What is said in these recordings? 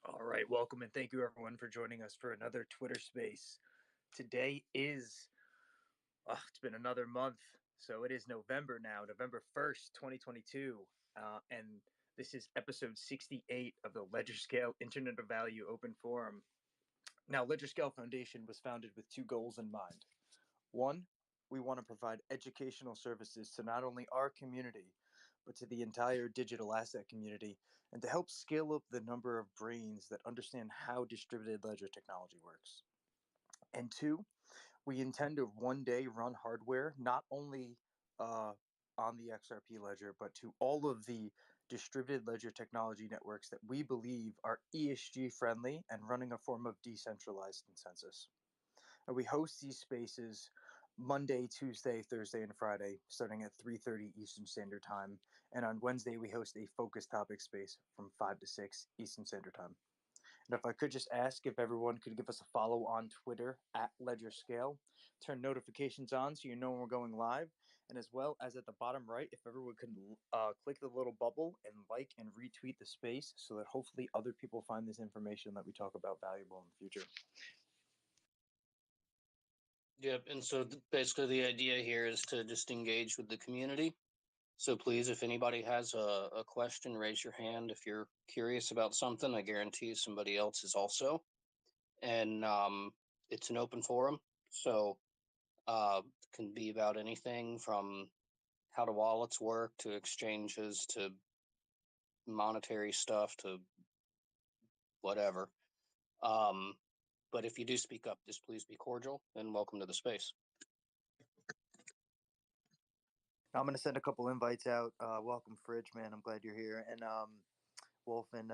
All right, welcome and thank you everyone for joining us for another Twitter space. Today is, it's been another month, so it is November now, November 1st, 2022. And this is episode 68 of the ledgerscale Internet of Value Open Forum. Now, ledgerscale Foundation was founded with two goals in mind. One, we want to provide educational services to not only our community, but to the entire digital asset community, and to help scale up the number of brains that understand how distributed ledger technology works. And two, we intend to one day run hardware not only uh, on the XRP ledger, but to all of the distributed ledger technology networks that we believe are ESG friendly and running a form of decentralized consensus. And we host these spaces Monday, Tuesday, Thursday, and Friday, starting at 3:30 Eastern Standard Time. And on Wednesday, we host a focus topic space from 5 to 6 Eastern Standard Time. And if I could just ask if everyone could give us a follow on Twitter at ledgerscale, turn notifications on so you know when we're going live, and as well as at the bottom right, if everyone could click the little bubble and like and retweet the space so that hopefully other people find this information that we talk about valuable in the future. Yep, and so basically the idea here is to just engage with the community. So please, if anybody has a question, raise your hand. If you're curious about something, I guarantee somebody else is also. And it's an open forum, so it can be about anything from how do wallets work to exchanges to monetary stuff to whatever. Um, but if you do speak up, just please be cordial and welcome to the space. I'm gonna send a couple invites out. Welcome, Fridge man. I'm glad you're here, and Wolf and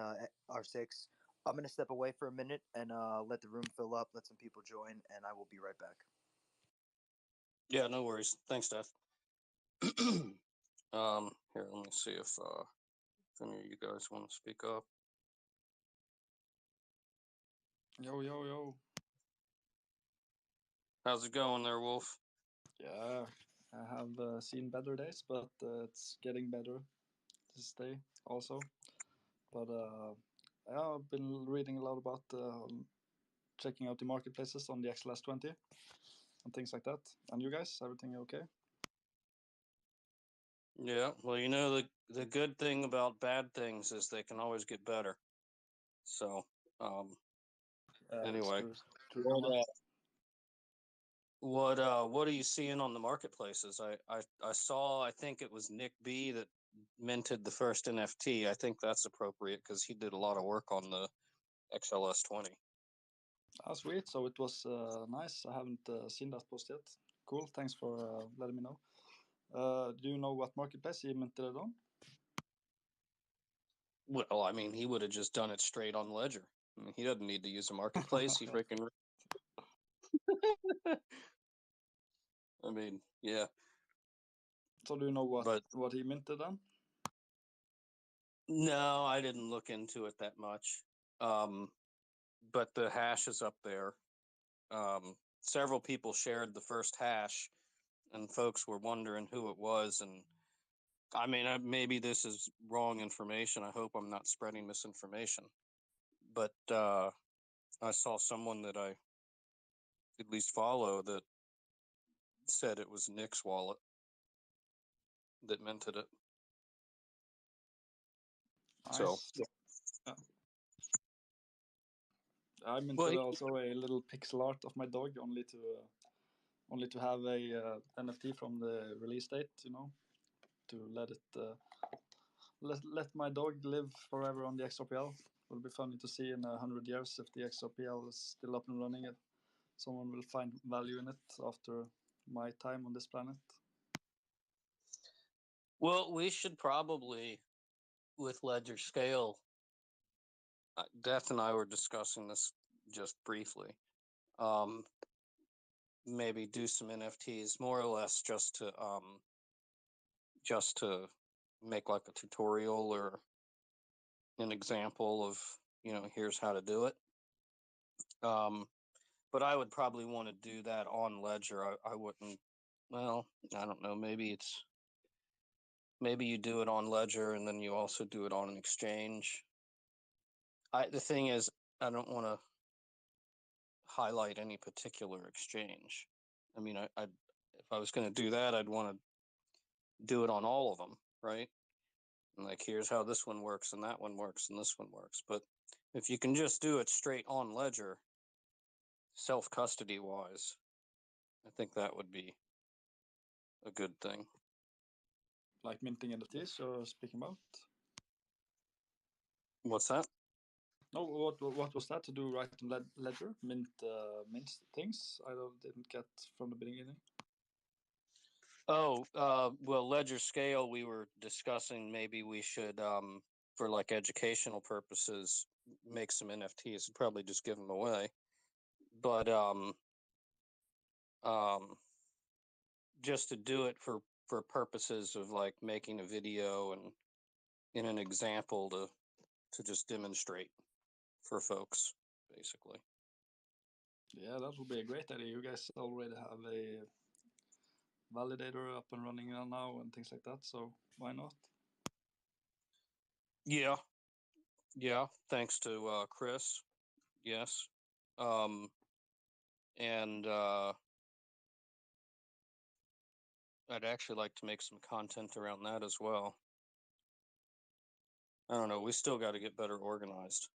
R6. I'm gonna step away for a minute and let the room fill up, let some people join, and I will be right back. Yeah, no worries. Thanks, Steph. Here, let me see if any of you guys want to speak up. Yo, yo, yo. How's it going there, Wolf? Yeah, I have seen better days, but it's getting better this day also. But yeah, I've been reading a lot about checking out the marketplaces on the XLS20 and things like that. And you guys, everything okay? Yeah, well, you know, the good thing about bad things is they can always get better. So, It's anyway, true what comment. what are you seeing on the marketplaces? I saw, I think it was Nick B that minted the first NFT. I think that's appropriate because he did a lot of work on the XLS20. Ah, sweet. So it was nice. I haven't seen that post yet. Cool. Thanks for letting me know. Do you know what marketplace he minted it on? Well, I mean, he would have just done it straight on Ledger. I mean, he doesn't need to use a marketplace. He freaking. I mean, yeah. So do you know But what he minted on? no, I didn't look into it that much. Um, but the hash is up there. Several people shared the first hash, and folks were wondering who it was. And I mean, maybe this is wrong information. I hope I'm not spreading misinformation. But I saw someone that I at least follow that said it was Nick's wallet that minted it. So, Nice. Yeah. I well, minted also a little pixel art of my dog, only to have a NFT from the release date, to let it let my dog live forever on the XRPL. Will be funny to see in 100 years if the XRPL is still up and running. someone will find value in it after my time on this planet. Well, we should probably, with ledgerscale, Death and I were discussing this just briefly. Maybe do some NFTs, more or less, just to make like a tutorial or an example of, here's how to do it. But I would probably want to do that on Ledger. I wouldn't. Well, I don't know. Maybe you do it on Ledger and then you also do it on an exchange. The thing is, I don't want to highlight any particular exchange. I mean, if I was going to do that, I'd want to do it on all of them, right? And like, here's how this one works and that one works and this one works. But if you can just do it straight on Ledger, self-custody wise, I think that would be a good thing. Like minting NFTs you're speaking about? What's that? No, what was that to do right on Ledger? Mint things? Didn't get from the beginning. Oh, well, ledgerscale, we were discussing maybe we should, for like educational purposes, make some NFTs and probably just give them away. But just to do it for purposes of like making a video and in an example to just demonstrate for folks, basically. Yeah, that would be a great idea. You guys already have a validator up and running now and things like that, so why not? Yeah, thanks to Chris. Yes. And I'd actually like to make some content around that as well. I don't know, we still got to get better organized.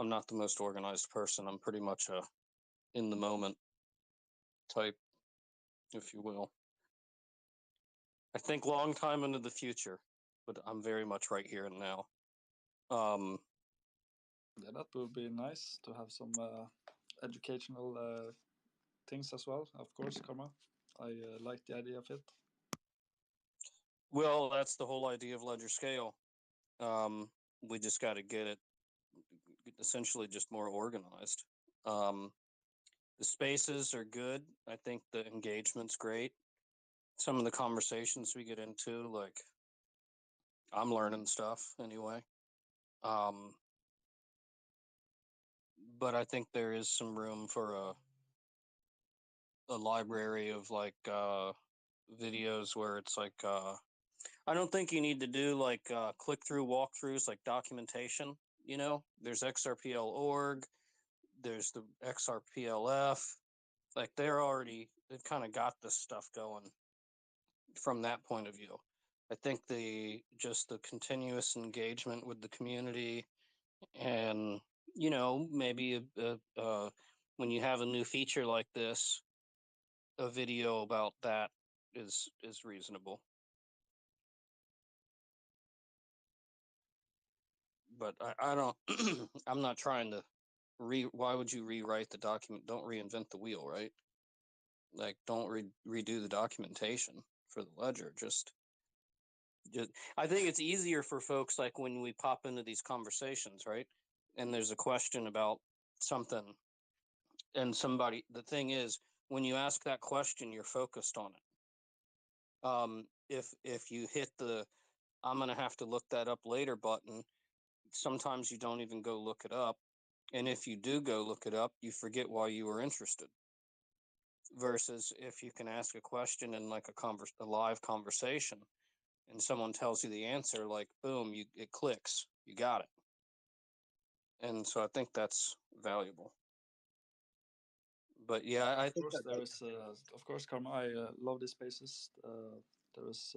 I'm not the most organized person. I'm pretty much a in the moment type, if you will. I think long time into the future, but I'm very much right here and now. Yeah, that would be nice to have some educational things as well. Of course, Karma. I like the idea of it. Well, that's the whole idea of ledgerscale. We just got to get it essentially just more organized. The spaces are good. I think the engagement's great. Some of the conversations we get into, like, I'm learning stuff anyway. But I think there is some room for a library of like videos where it's like I don't think you need to do like click through walkthroughs like documentation. There's XRPL.org, there's the XRPLF. Like they've kind of got this stuff going from that point of view. I think the continuous engagement with the community and maybe when you have a new feature like this, a video about that is reasonable. But I don't I'm not trying to why would you rewrite the document? Don't reinvent the wheel, right? Like don't redo the documentation for the ledger. Just I think it's easier for folks like when we pop into these conversations, right? And there's a question about something and the thing is when you ask that question, you're focused on it. If you hit the I'm going to have to look that up later button, sometimes you don't even go look it up. And if you do go look it up, you forget why you were interested. Versus if you can ask a question in like a live conversation and someone tells you the answer, like, boom, it clicks, you got it. And so I think that's valuable. But yeah, I think of course, Karma. I love these spaces. It's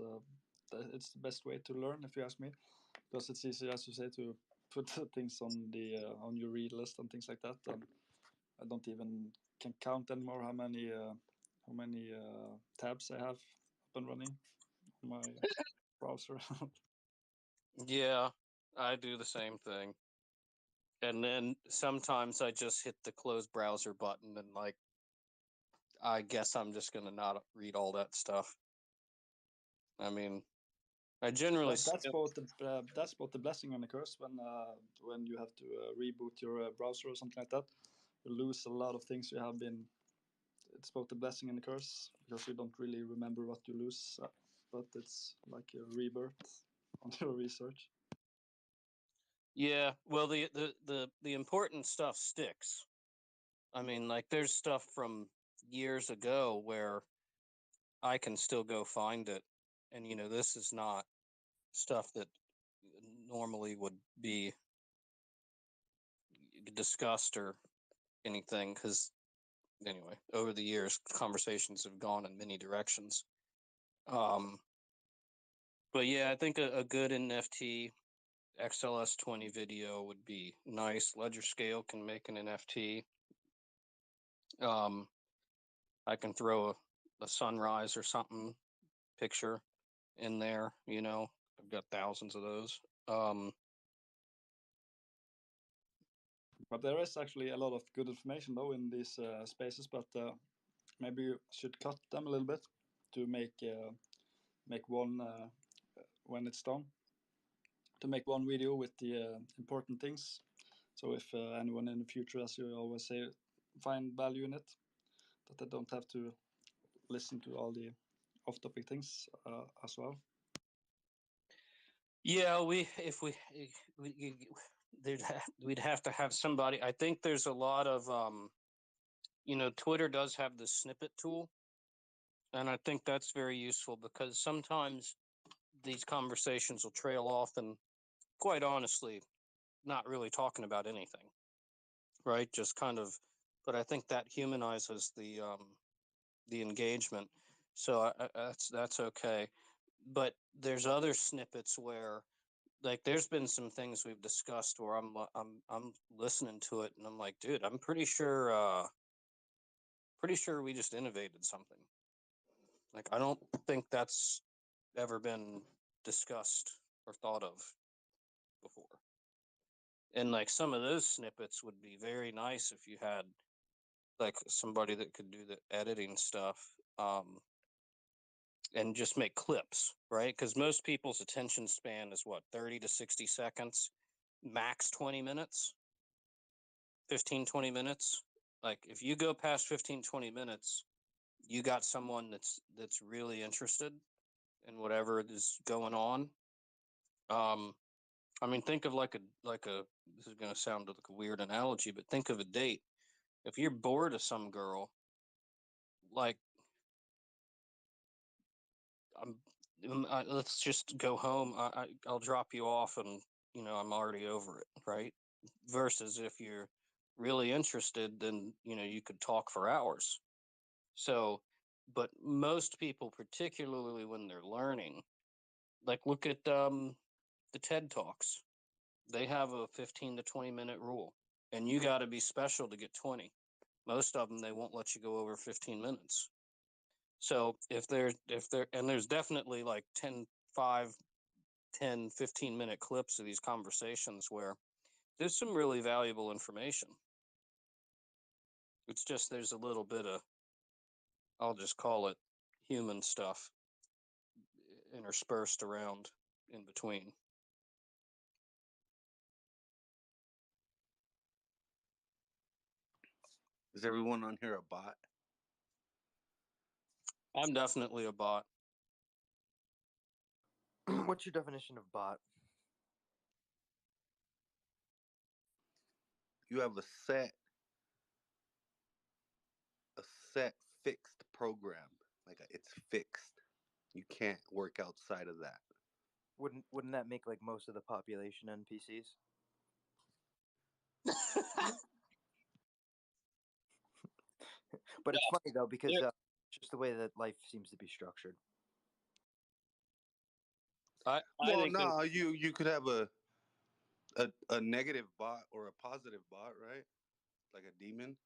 the best way to learn, if you ask me, because it's easy, as you say, to put things on your read list and things like that. And I don't even can count anymore how many tabs I have up and running on my browser. yeah, I do the same thing. And then sometimes I just hit the close browser button and like I guess I'm just gonna not read all that stuff. I mean, I generally That's both the blessing and the curse when you have to reboot your browser or something like that. You lose a lot of things you have been. It's both the blessing and the curse because you don't really remember what you lose, but it's like a rebirth on your research. Yeah, well, the important stuff sticks. I mean, like there's stuff from years ago where I can still go find it, and this is not stuff that normally would be discussed or anything because anyway, over the years conversations have gone in many directions. But yeah, I think a good NFT XLS20 video would be nice. Ledgerscale can make an NFT. I can throw a sunrise or something picture in there. I've got thousands of those. But there is actually a lot of good information though in these spaces, but maybe you should cut them a little bit to make one when it's done. To make one video with the important things. So if anyone in the future, as you always say, find value in it, that they don't have to listen to all the off-topic things as well. Yeah, we'd have to have somebody. I think there's a lot of Twitter does have the snippet tool, and I think that's very useful because sometimes these conversations will trail off and, quite honestly, not really talking about anything, right? Just kind of, but I think that humanizes the engagement, so that's okay. But there's other snippets where, like, there's been some things we've discussed where I'm listening to it and I'm like, dude, I'm pretty sure we just innovated something. Like, I don't think that's ever been discussed or thought of before. And like some of those snippets would be very nice if you had like somebody that could do the editing stuff, and just make clips, right? Because most people's attention span is what, 30 to 60 seconds, max 20 minutes, 15, 20 minutes. Like if you go past 15, 20 minutes, you got someone that's really interested in whatever is going on. I mean, think of like a this is going to sound like a weird analogy, but think of a date. If you're bored of some girl, like let's just go home. I'll drop you off, and I'm already over it, right? Versus if you're really interested, then you could talk for hours. So, but most people, particularly when they're learning, like look at the TED Talks. They have a 15 to 20-minute rule, and you got to be special to get 20. Most of them, they won't let you go over 15 minutes. So if they're, and there's definitely like 10, 15-minute clips of these conversations where there's some really valuable information. It's just there's a little bit of, I'll just call it human stuff interspersed around in between. Is everyone on here a bot? I'm definitely a bot. What's your definition of bot? You have a set fixed program. Like it's fixed. You can't work outside of that. Wouldn't that make like most of the population NPCs? But it's funny though because just the way that life seems to be structured. No, you could have a negative bot or a positive bot, right? Like a demon.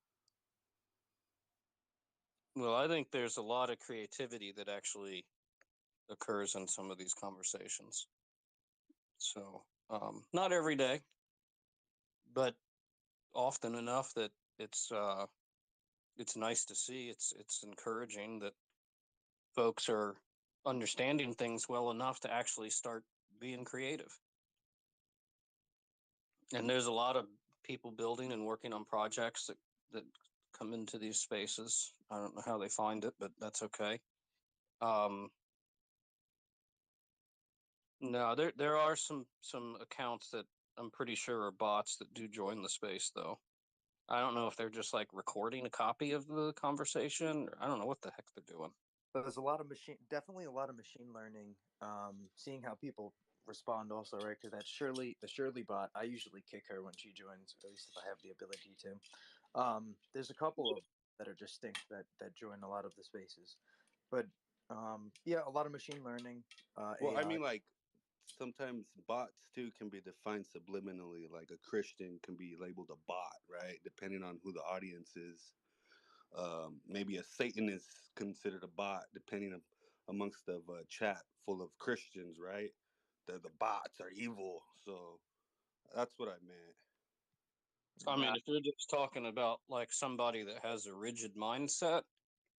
Well, I think there's a lot of creativity that actually occurs in some of these conversations. So, not every day, but often enough that it's it's nice to see. It's encouraging that folks are understanding things well enough to actually start being creative. And there's a lot of people building and working on projects that come into these spaces. I don't know how they find it, but that's okay. No, there are some accounts that I'm pretty sure are bots that do join the space, though. I don't know if they're just like recording a copy of the conversation. Or I don't know what the heck they're doing. But there's definitely a lot of machine learning. Seeing how people respond, also, right? Because the Shirley bot, I usually kick her when she joins, at least if I have the ability to. There's a couple of that are distinct that join a lot of the spaces, but yeah, a lot of machine learning. Well, AI. I mean, like sometimes bots too can be defined subliminally. Like a Christian can be labeled a bot, right? Depending on who the audience is. Maybe a Satanist is considered a bot, depending of, amongst of a chat full of Christians, right? The bots are evil, so that's what I meant. I mean, if you're just talking about like somebody that has a rigid mindset,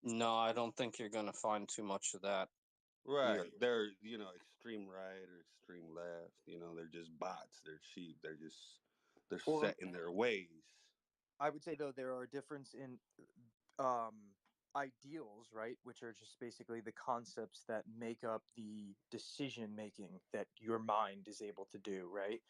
no, I don't think you're going to find too much of that. Right. Here. They're, extreme right or extreme left. They're just bots. They're sheep. They're set in their ways. I would say, though, there are difference in um, ideals, right? Which are just basically the concepts that make up the decision making that your mind is able to do, right?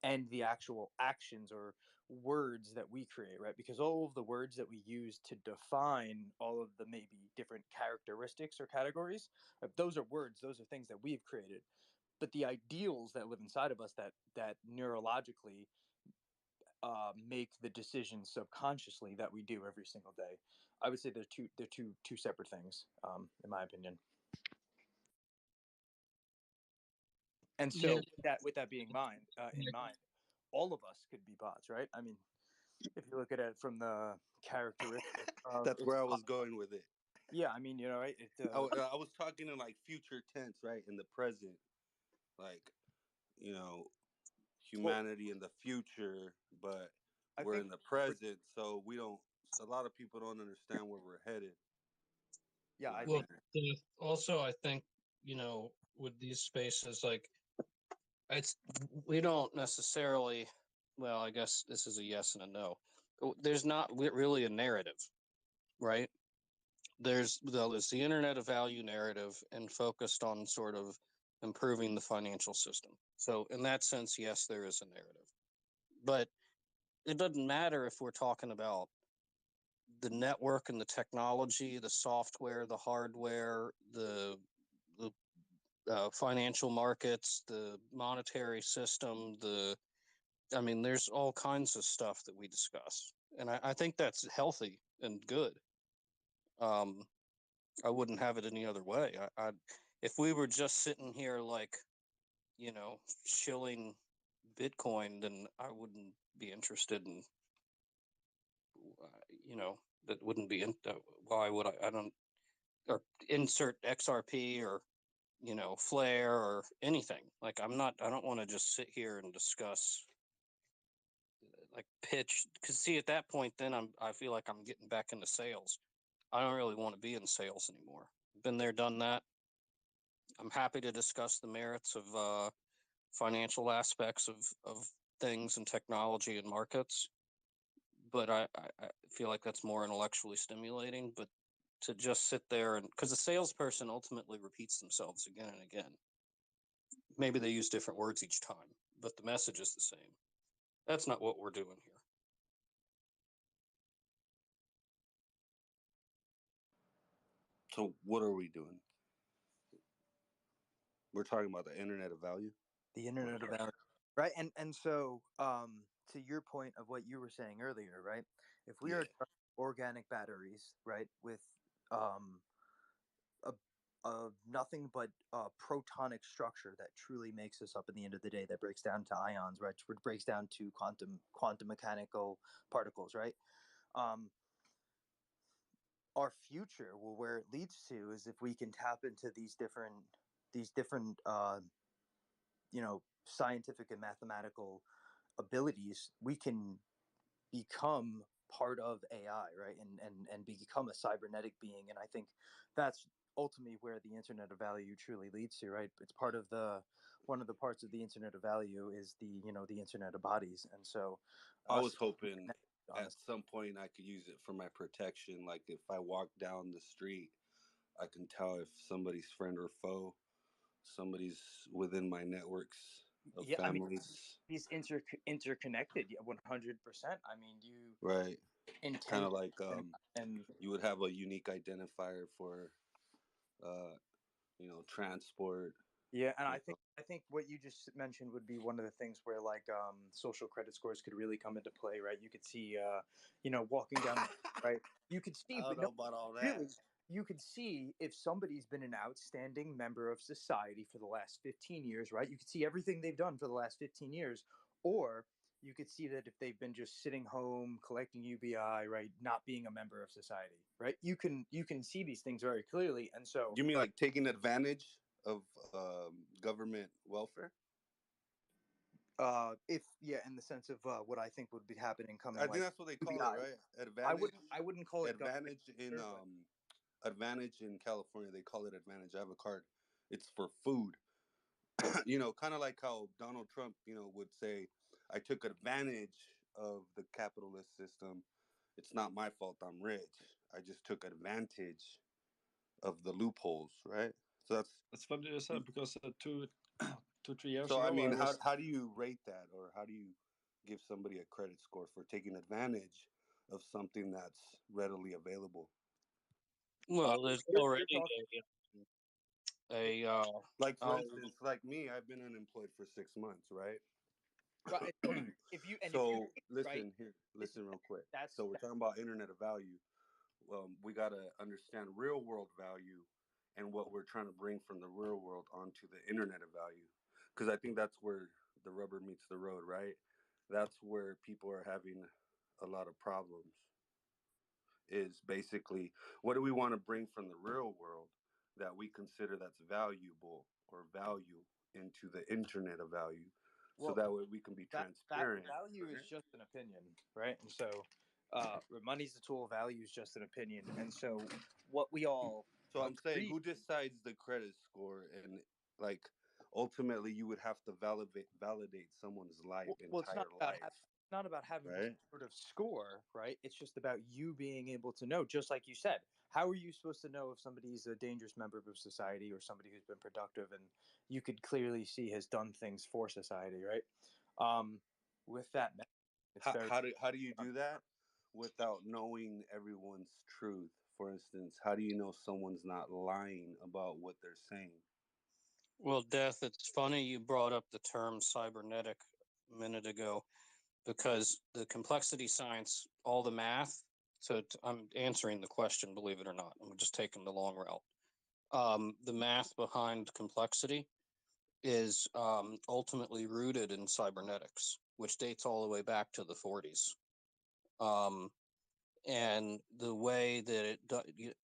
And the actual actions or words that we create, right? Because all of the words that we use to define all of the maybe different characteristics or categories, those are words, those are things that we've created. But the ideals that live inside of us, that neurologically make the decisions subconsciously that we do every single day. I would say they're two separate things, in my opinion. And so, Yeah. with that being in mind, all of us could be bots, right? I mean, if you look at it from the characteristic of That's where I was going with it. yeah, I mean, right? I was talking in like future tense, right? In the present, like you know, Well, humanity in the future, but I we're think in the present, so we don't. A lot of people don't understand where we're headed. yeah, What I I Well, think meant. also I think with these spaces, like it's we don't necessarily. Well, I guess this is a yes and a no. There's not really a narrative, right? There's the Internet of Value narrative and focused on sort of improving the financial system. So in that sense, yes, there is a narrative, but it doesn't matter if we're talking about the network and the technology, the software, the hardware, the financial markets, the monetary system, I mean, there's all kinds of stuff that we discuss, and I think that's healthy and good. Um, I wouldn't have it any other way. If we were just sitting here like, shilling Bitcoin, then I wouldn't be interested in, that wouldn't be in. Why would I? I don't or insert XRP or Flare or anything. Like I don't want to just sit here and discuss like pitch because see at that point then I feel like I'm getting back into sales. I don't really want to be in sales anymore. Been there, done that. I'm happy to discuss the merits of financial aspects of things and technology and markets, but I feel like that's more intellectually stimulating. But to just sit there and because the salesperson ultimately repeats themselves again and again. Maybe they use different words each time, but the message is the same. That's not what we're doing here. So what are we doing? We're talking about the Internet of Value. the Internet of Value, right? And so, to your point of what you were saying earlier, right? If we are Yeah. organic batteries, right, with um, nothing but protonic structure that truly makes us up at the end of the day, that breaks down to ions, right? Which breaks down to quantum mechanical particles, right? Um, our future, well, where it leads to is if we can tap into these different scientific and mathematical abilities, we can become part of AI, right? And become a cybernetic being. And I think that's ultimately where the Internet of Value truly leads to, right? It's part of the one of the parts of the Internet of Value is the Internet of Bodies, and so I us was hoping on at some point I could use it for my protection. Like if I walk down the street, I can tell if somebody's friend or foe, somebody's within my networks of yeah, I mean, families. he's interconnected, yeah, 100%. I mean, you Right. Kind intent of like and you would have a unique identifier for transport. yeah, and You I think what you just mentioned would be one of the things where like social credit scores could really come into play, right? You could see walking down the right, you could I see, don't but know no, about all that. really, you could see if somebody's been an outstanding member of society for the last 15 years, right? You could see everything they've done for the last 15 years, or you could see that if they've been just sitting home collecting UBI, right, not being a member of society, right? You can see these things very clearly, and so You mean like taking advantage of government welfare? if yeah, in the sense of what I think would be happening coming I think like that's what they call it, UBI. right? I Advantage. wouldn't I wouldn't call it government, Advantage in but advantage in California, they call it advantage. I have a card. It's for food. Kind of like how Donald Trump, would say, I took advantage of the capitalist system. It's not my fault I'm rich. I just took advantage of the loopholes, right? So that's It's funny you said because 2 3 years so I ago mean, I how was how do you rate that, or how do you give somebody a credit score for taking advantage of something that's readily available? uh, Well, there's you're already talking. a Like for uh, instance, like me, I've been unemployed for 6 months, right? Right. So if you So right, this listen real quick. that's So we're talking about internet of value. We got to understand real world value and what we're trying to bring from the real world onto the internet of value, because I think that's where the rubber meets the road, right? That's where people are having a lot of problems. Is basically, what do we want to bring from the real world that we consider that's valuable or value into the internet of value, so well that way we can be that transparent, value is right? just an opinion, right? And so money's the tool, value is just an opinion, and so what we all So I'm saying, agree. who decides the credit score, and like ultimately you would have to validate someone's Well, it's not entire about life, not about having a right? sort of score, right? It's just about you being able to know, just like you said. How are you supposed to know if somebody's a dangerous member of society or somebody who's been productive and you could clearly see has done things for society, right? Um, with that, it's How very how do you do that without knowing everyone's truth? For instance, how do you know someone's not lying about what they're saying? well, Death. It's funny you brought up the term cybernetic a minute ago because the complexity science, all the math. So I'm answering the question, believe it or not. I'm just taking the long route. The math behind complexity is ultimately rooted in cybernetics, which dates all the way back to the 40s. Um, and the way that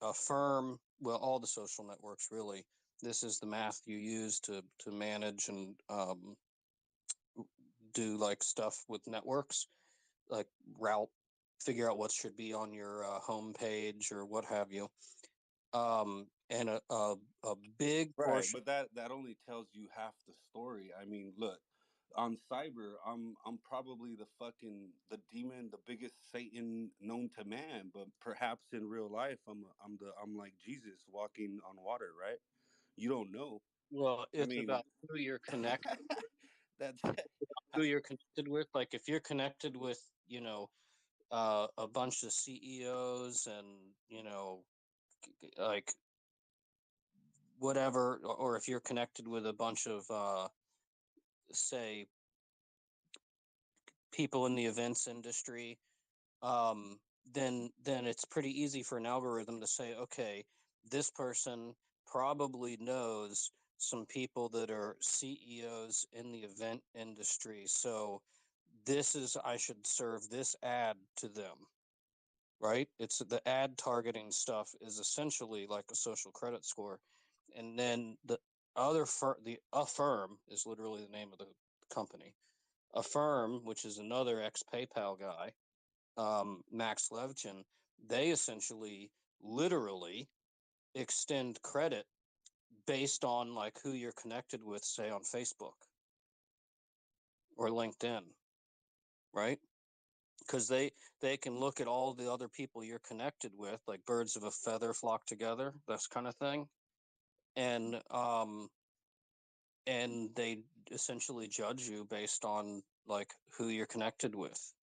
a firm, well, all the social networks really, this is the math you use to manage and do like stuff with networks, like route, figure out what should be on your home page or what have you. And a big Right, portion. but that only tells you half the story. I mean, look, on cyber, I'm probably the demon, the biggest Satan known to man. But perhaps in real life, I'm like Jesus walking on water, right? You don't know. Well, I it's mean, about who you're connected, that's who you're connected with. Like if you're connected with, a bunch of CEOs and like whatever, or if you're connected with a bunch of say people in the events industry, um, then it's pretty easy for an algorithm to say, okay, this person probably knows some people that are CEOs in the event industry. So I should serve this ad to them, right? It's the ad targeting stuff is essentially like a social credit score. And then the Affirm is literally the name of the company. Affirm, which is another ex PayPal guy, Max Levchin, they essentially literally extend credit based on like who you're connected with, say on Facebook or LinkedIn, right? Because they can look at all the other people you're connected with, like birds of a feather flock together, this kind of thing, and they essentially judge you based on like who you're connected with,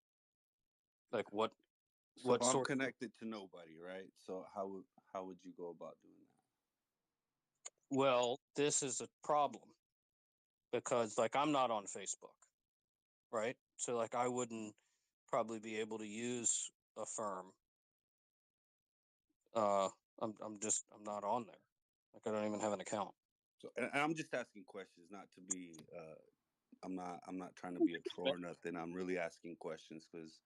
like what So I'm sort. connected to nobody, right? So how would you go about doing that? Well, this is a problem because like I'm not on Facebook, right? So like I wouldn't probably be able to use a firm. Uh, I'm not on there. Like I don't even have an account. So, and I'm just asking questions, not to be. I'm not trying to be a troll or nothing. I'm really asking questions because,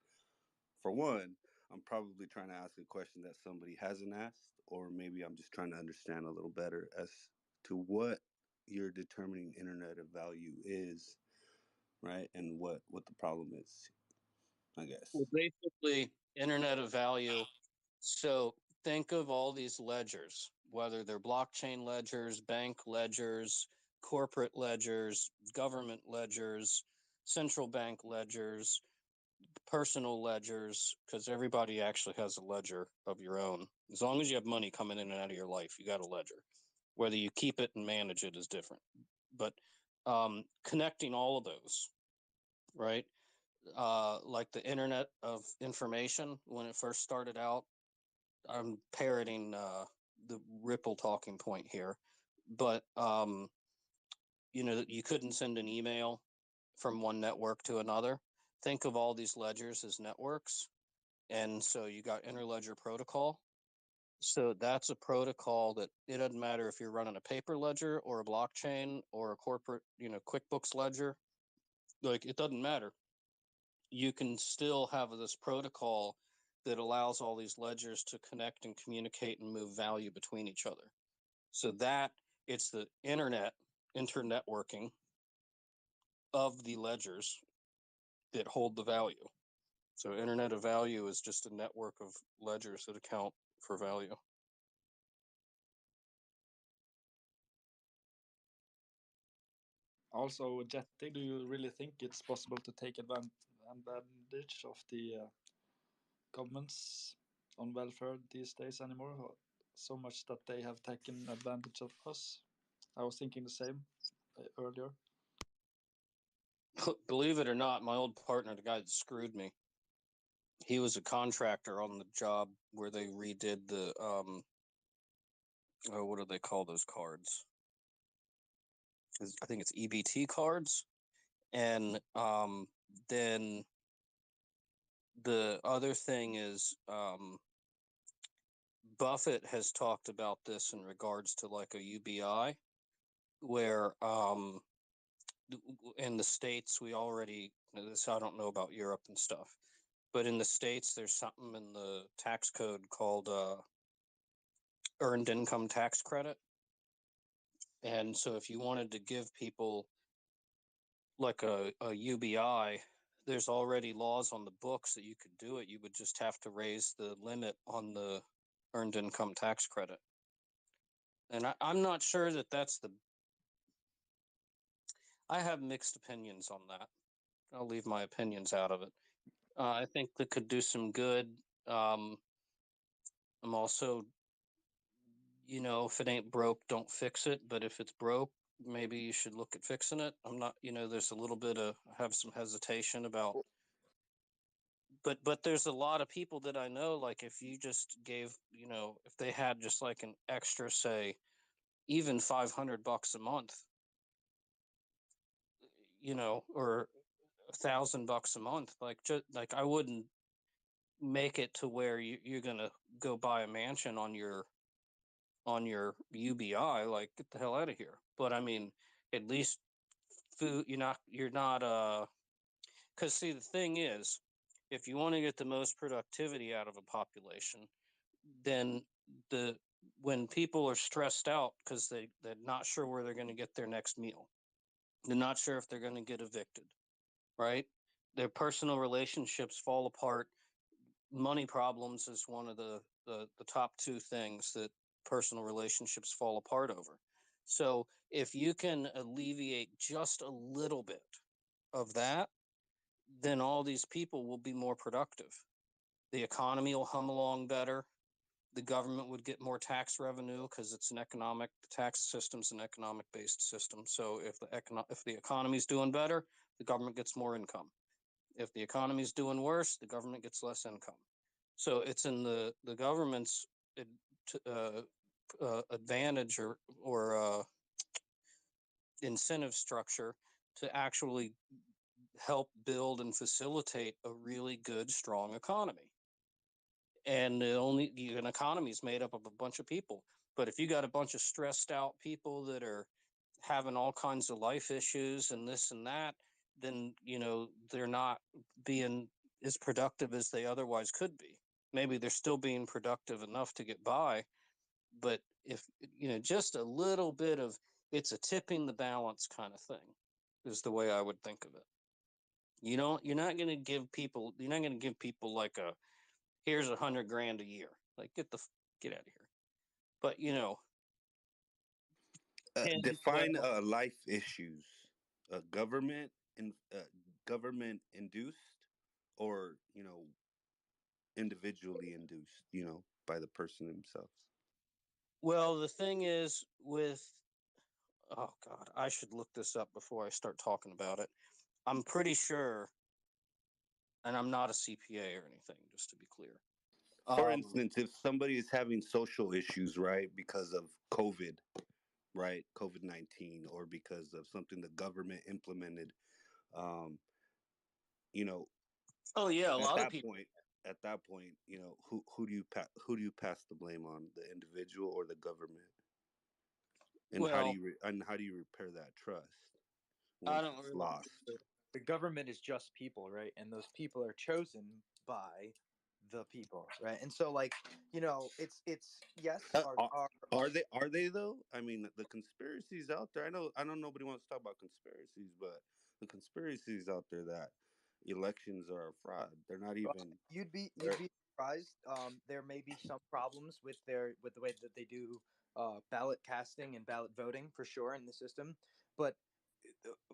for one, I'm probably trying to ask a question that somebody hasn't asked, or maybe I'm just trying to understand a little better as to what you're determining internet of value is, right? And what the problem is, I guess. Well, basically, internet of value. So think of all these ledgers, whether they're blockchain ledgers, bank ledgers, corporate ledgers, government ledgers, central bank ledgers, personal ledgers, because everybody actually has a ledger of your own. As long as you have money coming in and out of your life, you got a ledger. Whether you keep it and manage it is different. But connecting all of those, right? Like the Internet of Information, when it first started out, I'm parroting the Ripple talking point here, but you couldn't send an email from one network to another. Think of all these ledgers as networks, and so you got interledger protocol. So that's a protocol that it doesn't matter if you're running a paper ledger or a blockchain or a corporate, QuickBooks ledger. Like it doesn't matter. You can still have this protocol that allows all these ledgers to connect and communicate and move value between each other. So that it's the internetworking of the ledgers that hold the value. So internet of value is just a network of ledgers that account for value. Also, Jetty, do you really think it's possible to take advantage of the governments on welfare these days anymore? So much that they have taken advantage of us. I was thinking the same earlier. Believe it or not, my old partner, the guy that screwed me, he was a contractor on the job where they redid the what do they call those cards? I think it's EBT cards. And then the other thing is Buffett has talked about this in regards to like a UBI, where in the States we already, this I don't know about Europe and stuff, but in the States there's something in the tax code called earned income tax credit. And so if you wanted to give people like a UBI, there's already laws on the books that you could do it. You would just have to raise the limit on the earned income tax credit. And I'm not sure that that's the. I have mixed opinions on that. I'll leave my opinions out of it. I think that could do some good. I'm also, if it ain't broke, don't fix it. But if it's broke, maybe you should look at fixing it. I'm not, there's a little bit of, I have some hesitation about, but there's a lot of people that I know, like if you just gave, if they had just like an extra, say, even $500 a month, or $1,000 a month, like just like I wouldn't make it to where you're gonna go buy a mansion on your UBI. Like get the hell out of here. But I mean, at least food. You're not because see the thing is, if you want to get the most productivity out of a population, then the when people are stressed out because they're not sure where they're going to get their next meal, they're not sure if they're going to get evicted, right? Their personal relationships fall apart money problems is one of the top two things that personal relationships fall apart over. So if you can alleviate just a little bit of that, then all these people will be more productive. The economy will hum along better. The government would get more tax revenue because it's an economic tax system's an economic based system. So if the economy's doing better, the government gets more income. If the economy's doing worse, the government gets less income. So it's in the government's uh, advantage or incentive structure to actually help build and facilitate a really good, strong economy. And an economy is made up of a bunch of people. But if you got a bunch of stressed out people that are having all kinds of life issues and this and that, then they're not being as productive as they otherwise could be. Maybe they're still being productive enough to get by, but if just a little bit of, it's a tipping the balance kind of thing is the way I would think of it. You're not going to give people like a, here's $100,000 a year. Like get out of here. But Define life issues. Government and government induced, or individually induced. By the person themselves. well, the thing is with, oh God, I should look this up before I start talking about it. I'm pretty sure, and I'm not a CPA or anything, just to be clear. For instance, if somebody is having social issues, right, because of COVID, right, COVID-19, or because of something the government implemented, um, you know, Oh yeah, a at lot of that people. point, who do you pass the blame on, the individual or the government, and Well, how do you repair that trust I once don't it's really. lost? The government is just people, right? And those people are chosen by the people, right? And so, like, it's yes, Uh, are they though? I mean, the conspiracies out there. I know nobody wants to talk about conspiracies, but the conspiracies out there that elections are a fraud. They're not even. you'd be surprised. There may be some problems with the way that they do ballot casting and ballot voting for sure in the system, but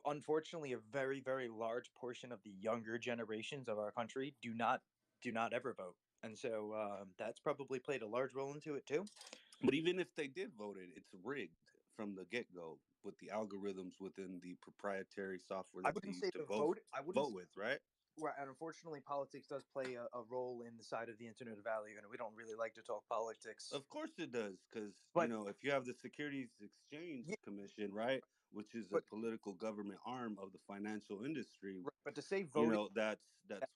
unfortunately, a very very large portion of the younger generations of our country do not ever vote, and so that's probably played a large role into it too. But even if they did vote it, it's rigged from the get go with the algorithms within the proprietary software I that they wouldn't use say to the vote vote. I wouldn't. vote with, right? Right, and unfortunately, politics does play a role in the side of the internet of value, and we don't really like to talk politics. Of course it does, because But if you have the Securities Exchange yeah, Commission, right, which is a but political government arm of the financial industry, right, but to say voting that's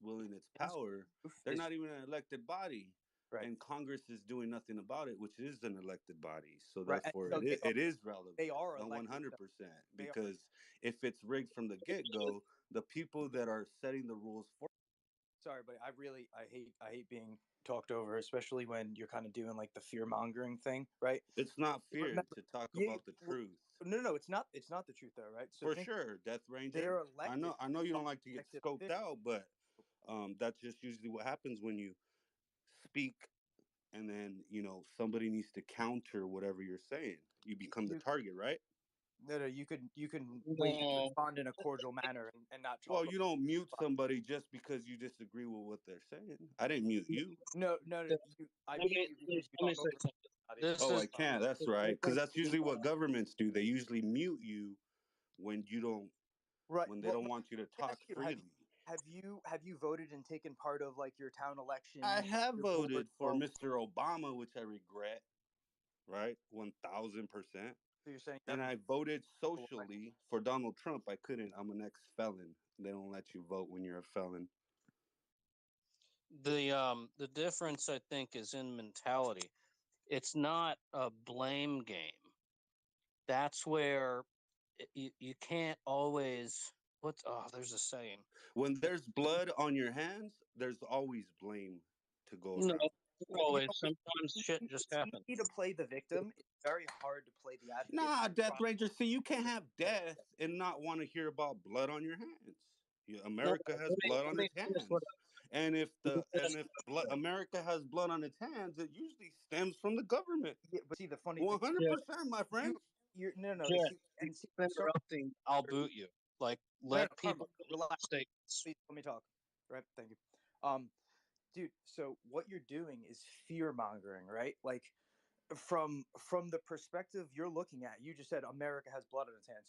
willing its ends power. They're is not even an elected body, right, and Congress is doing nothing about it, which is an elected body. So right, and therefore, so it is relevant, they are one elected. hundred So percent. they are. Because if it's rigged from the get go, the people that are setting the rules for Sorry, but I hate being talked over, especially when you're kind of doing like the fear mongering thing, right? it's not fear Remember, to talk yeah, about the truth. no, no, it's not the truth though, right? So For think sure, Death Ranger. they're I elected, know. I know you don't like to get elected scoped officials. out, but that's just usually what happens when you speak, and then somebody needs to counter whatever you're saying. You become the You target, right? no, no, you can wait and No, respond in a cordial manner and not talk Well, you don't mute about. somebody just because you disagree with what they're saying. I didn't mute you. No, no, no. I mute you because you let me talk say over something. somebody. This Oh, is I can't. That's right. Because that's usually what governments do. They usually mute you when you don't, Right. when they Well, don't want you to let me talk ask you, freely. have you voted and taken part of like your town I election, have your board voted for vote? Mr. Obama, which I regret, right? 1000%. So you're saying you And haven't I voted voted for election. socially for Donald Trump. I couldn't. I'm an ex felon. They don't let you vote when you're a felon. the difference I think is in mentality. It's not a blame game. That's where you can't always, there's a saying. When there's blood on your hands, there's always blame to go No, around. always. Sometimes shit just It's happens. easy to play the victim. It's very hard to play the advocate. Nah, Death Try Ranger. See, you can't have to death and not want to hear about blood on your hands. No, America has blood let on me its finish hands. what And if America has blood on its hands, it usually stems from the government. Yeah, but see, the funny thing, 100%, my friend. no, Yeah, and see, sorry, interrupting. I'll boot you. Like, no, let Karma, people relax, statements. please let me talk. Right, thank you. Dude, so what you're doing is fear mongering, right? Like, from the perspective you're looking at, you just said America has blood on its hands.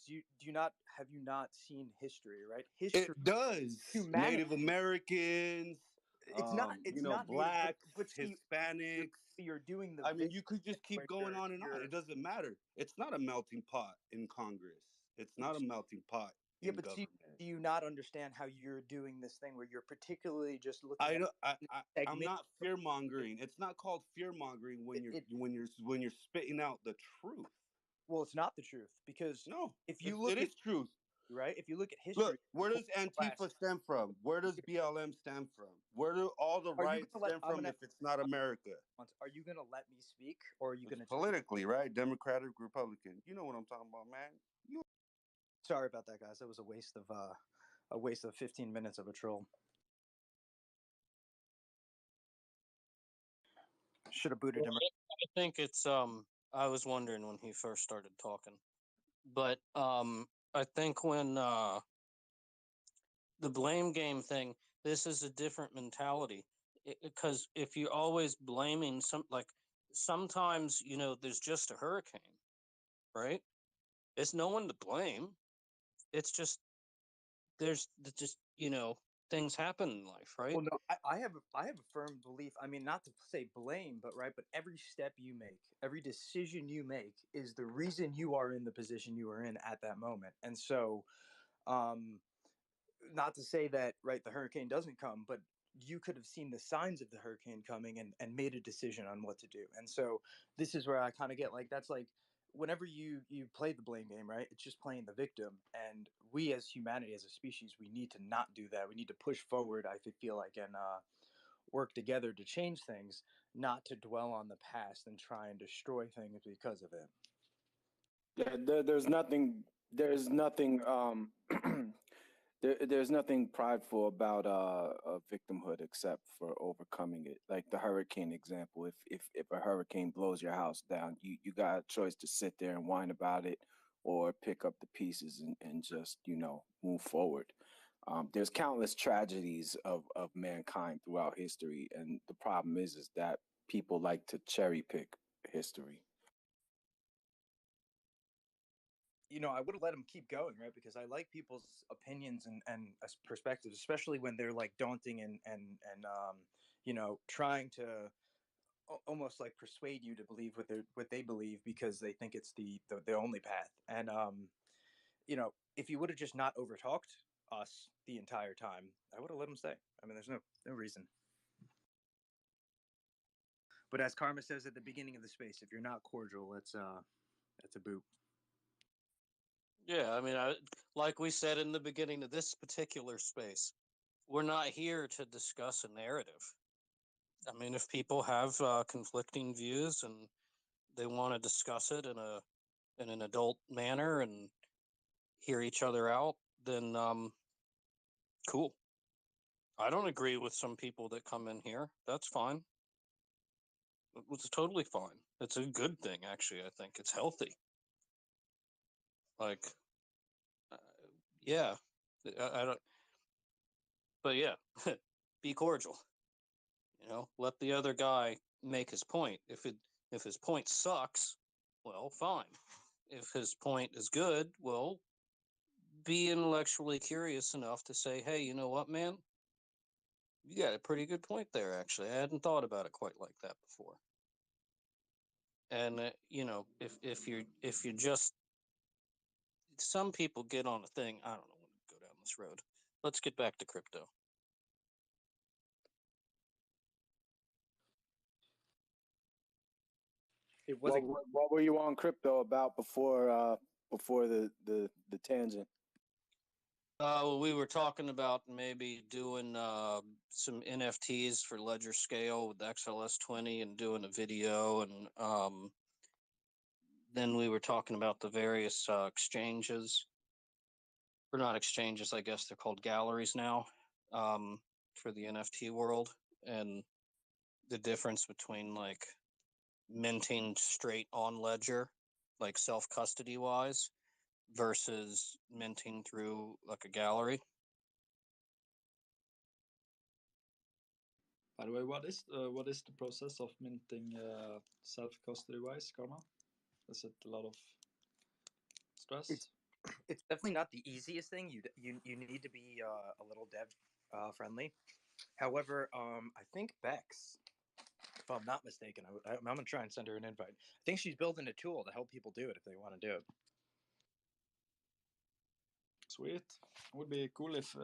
Have you not seen history, right? History, It does. humanity. Native Americans, It's not native, blacks, but see, Hispanics. you're doing the I mean, victim you could just thing keep where going on and on. you're It doesn't matter. It's not a melting pot in Congress. It's not a melting pot yeah, in but government. do you not understand how you're doing this thing where you're particularly just looking I at don't. I'm segment? not fear mongering. It's not called fear mongering when It you're spitting out the truth. well, it's not the truth because No, if you it look at is truth. right, if you look at Look, history, where does last, Antifa stem from? Where does BLM stem from? Where do all the are you riots gonna let? stem I'm from gonna. if it's not America? Are you gonna let me speak, or are you It's gonna? politically, right? Democratic, Republican. You know what I'm talking about, man. Sorry about that, guys. That was a waste of 15 minutes of a troll. Should have booted him. I think it's I was wondering when he first started talking. But I think when the blame game thing, this is a different mentality. Because if you're always blaming like sometimes, there's just a hurricane, right? It's no one to blame. It's just just things happen in life, right? Well, no, I have a firm belief. I mean, not to say blame, but right, but every step you make, every decision you make, is the reason you are in the position you are in at that moment. And so, um, not to say that right, the hurricane doesn't come, but you could have seen the signs of the hurricane coming and made a decision on what to do. And so, this is where I kind of get like that's like whenever you play the blame game, right? It's just playing the victim. And we as humanity, as a species, we need to not do that. We need to push forward. I feel like and work together to change things, not to dwell on the past and try and destroy things because of it. Yeah, there's nothing. There's nothing. There's nothing prideful about victimhood except for overcoming it. Like the hurricane example. If a hurricane blows your house down, you got a choice to sit there and whine about it, or pick up the pieces and just move forward. There's countless tragedies of mankind throughout history, and the problem is that people like to cherry pick history. I would have let him keep going, right? Because I like people's opinions and perspectives, especially when they're like daunting and trying to almost like persuade you to believe what they believe because they think it's the only path. And if you would have just not overtalked us the entire time, I would have let him stay. I mean, there's no reason. But as Karma says at the beginning of the space, if you're not cordial, that's a boot. Yeah, I mean, like we said in the beginning of this particular space, we're not here to discuss a narrative. I mean, if people have conflicting views and they want to discuss it in an adult manner and hear each other out, then cool. I don't agree with some people that come in here. That's fine. It's totally fine. It's a good thing, actually. I think it's healthy. Like, uh, yeah, I don't. But yeah, be cordial. Let the other guy make his point. If his point sucks, well, fine. If his point is good, well, be intellectually curious enough to say, hey, you know what, man? You got a pretty good point there, actually. I hadn't thought about it quite like that before. And if you just some people get on a thing, I don't know when to go down this road. Let's get back to crypto. It was What were you on crypto about before the tangent? We were talking about maybe doing some NFTs for ledgerscale with XLS20 and doing a video, and then we were talking about the various exchanges, or not exchanges, I guess they're called galleries now. for the NFT world, and the difference between like minting straight on Ledger, like self custody wise, versus minting through like a gallery. By the way, what is the process of minting self custody wise, Karma? Is it a lot of stress? It's definitely not the easiest thing. You need to be a little dev friendly. However, I think Bex, if I'm not mistaken, I'm gonna try and send her an invite. I think she's building a tool to help people do it if they want to do it. Sweet. It would be cool if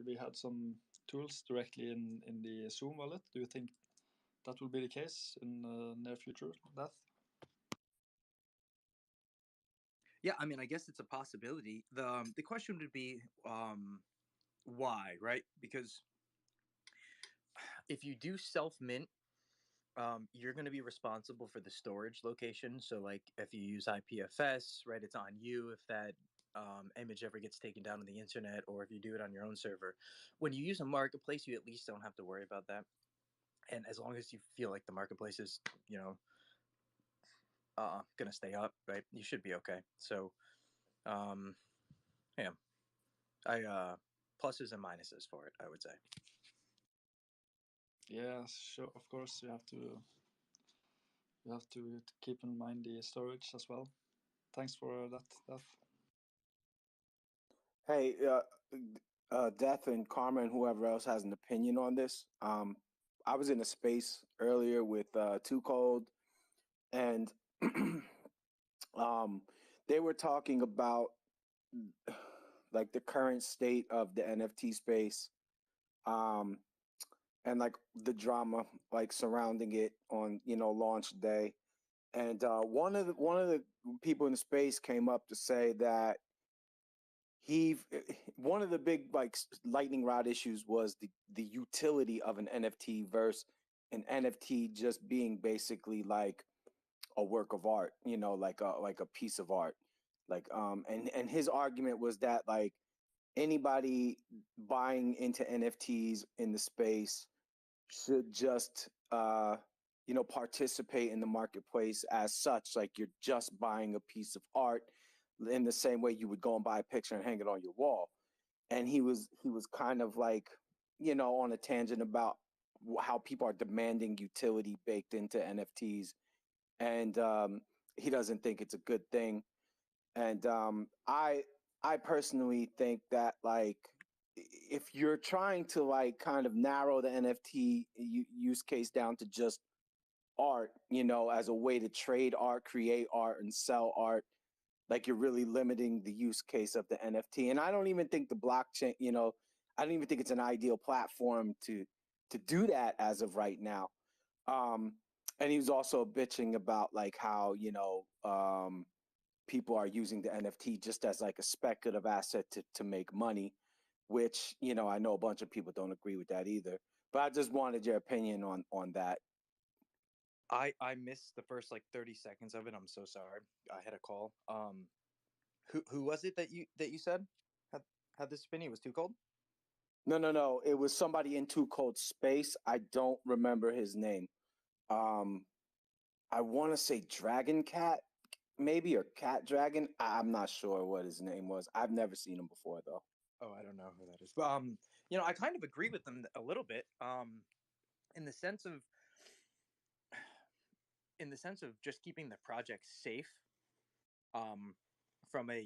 we had some tools directly in the Zoom wallet. Do you think that will be the case in near future, Death? Yeah, I mean, I guess it's a possibility. The question would be why, right? Because if you do self mint, you're going to be responsible for the storage location. So, like, if you use IPFS, right, it's on you if that image ever gets taken down on the internet, or if you do it on your own server. When you use a marketplace, you at least don't have to worry about that. And as long as you feel like the marketplace is, going to stay up, right, you should be okay. So, um, yeah, I pluses and minuses for it, I would say. Yeah, sure. Of course, you have to keep in mind the storage as well. Thanks for that, Death. Hey, Death and Karma and whoever else has an opinion on this. I was in a space earlier with Too Cold, and they were talking about like the current state of the NFT space, um, and like the drama like surrounding it on launch day. And one of the people in the space came up to say that he one of the big like lightning rod issues was the utility of an NFT versus an NFT just being basically like a work of art, like a piece of art. Like and his argument was that like anybody buying into NFTs in the space should just participate in the marketplace as such, like you're just buying a piece of art in the same way you would go and buy a picture and hang it on your wall. And he was kind of like on a tangent about how people are demanding utility baked into NFTs, and he doesn't think it's a good thing. And I personally think that like if you're trying to like kind of narrow the NFT use case down to just art, as a way to trade art, create art, and sell art, like you're really limiting the use case of the NFT. And I don't even think the blockchain, I don't even think it's an ideal platform to do that as of right now. Um, and he was also bitching about like how people are using the NFT just as like a speculative asset to make money, which I know a bunch of people don't agree with that either. But I just wanted your opinion on that. I missed the first like 30 seconds of it. I'm so sorry. I had a call. Who was it that you said had this opinion? It was Too Cold? No, no, no. It was somebody in Too Cold Space. I don't remember his name. Um, I want to say Dragon Cat, maybe, or Cat Dragon. I'm not sure what his name was. I've never seen him before though. Oh, I don't know who that is. But I kind of agree with them a little bit. In the sense of just keeping the project safe. Um, from a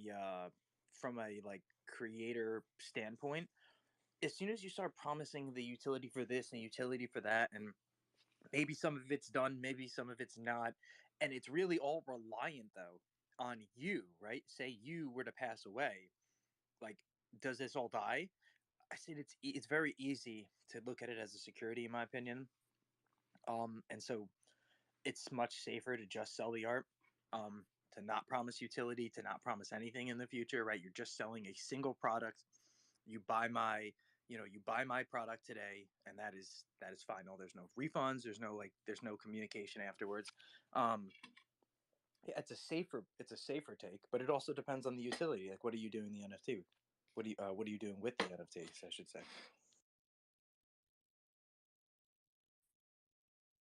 like creator standpoint, as soon as you start promising the utility for this and utility for that, and maybe some of it's done, maybe some of it's not, and it's really all reliant though on you, right? Say you were to pass away, like, does this all die? I said it's very easy to look at it as a security, in my opinion. And so it's much safer to just sell the art, um, to not promise utility, to not promise anything in the future, right? You're just selling a single product. You buy my, you buy my product today, and that is final. There's no refunds. There's no communication afterwards. Um, yeah, it's a safer take, but it also depends on the utility. Like, what are you doing the NFT? What are you doing with the NFTs? I should say.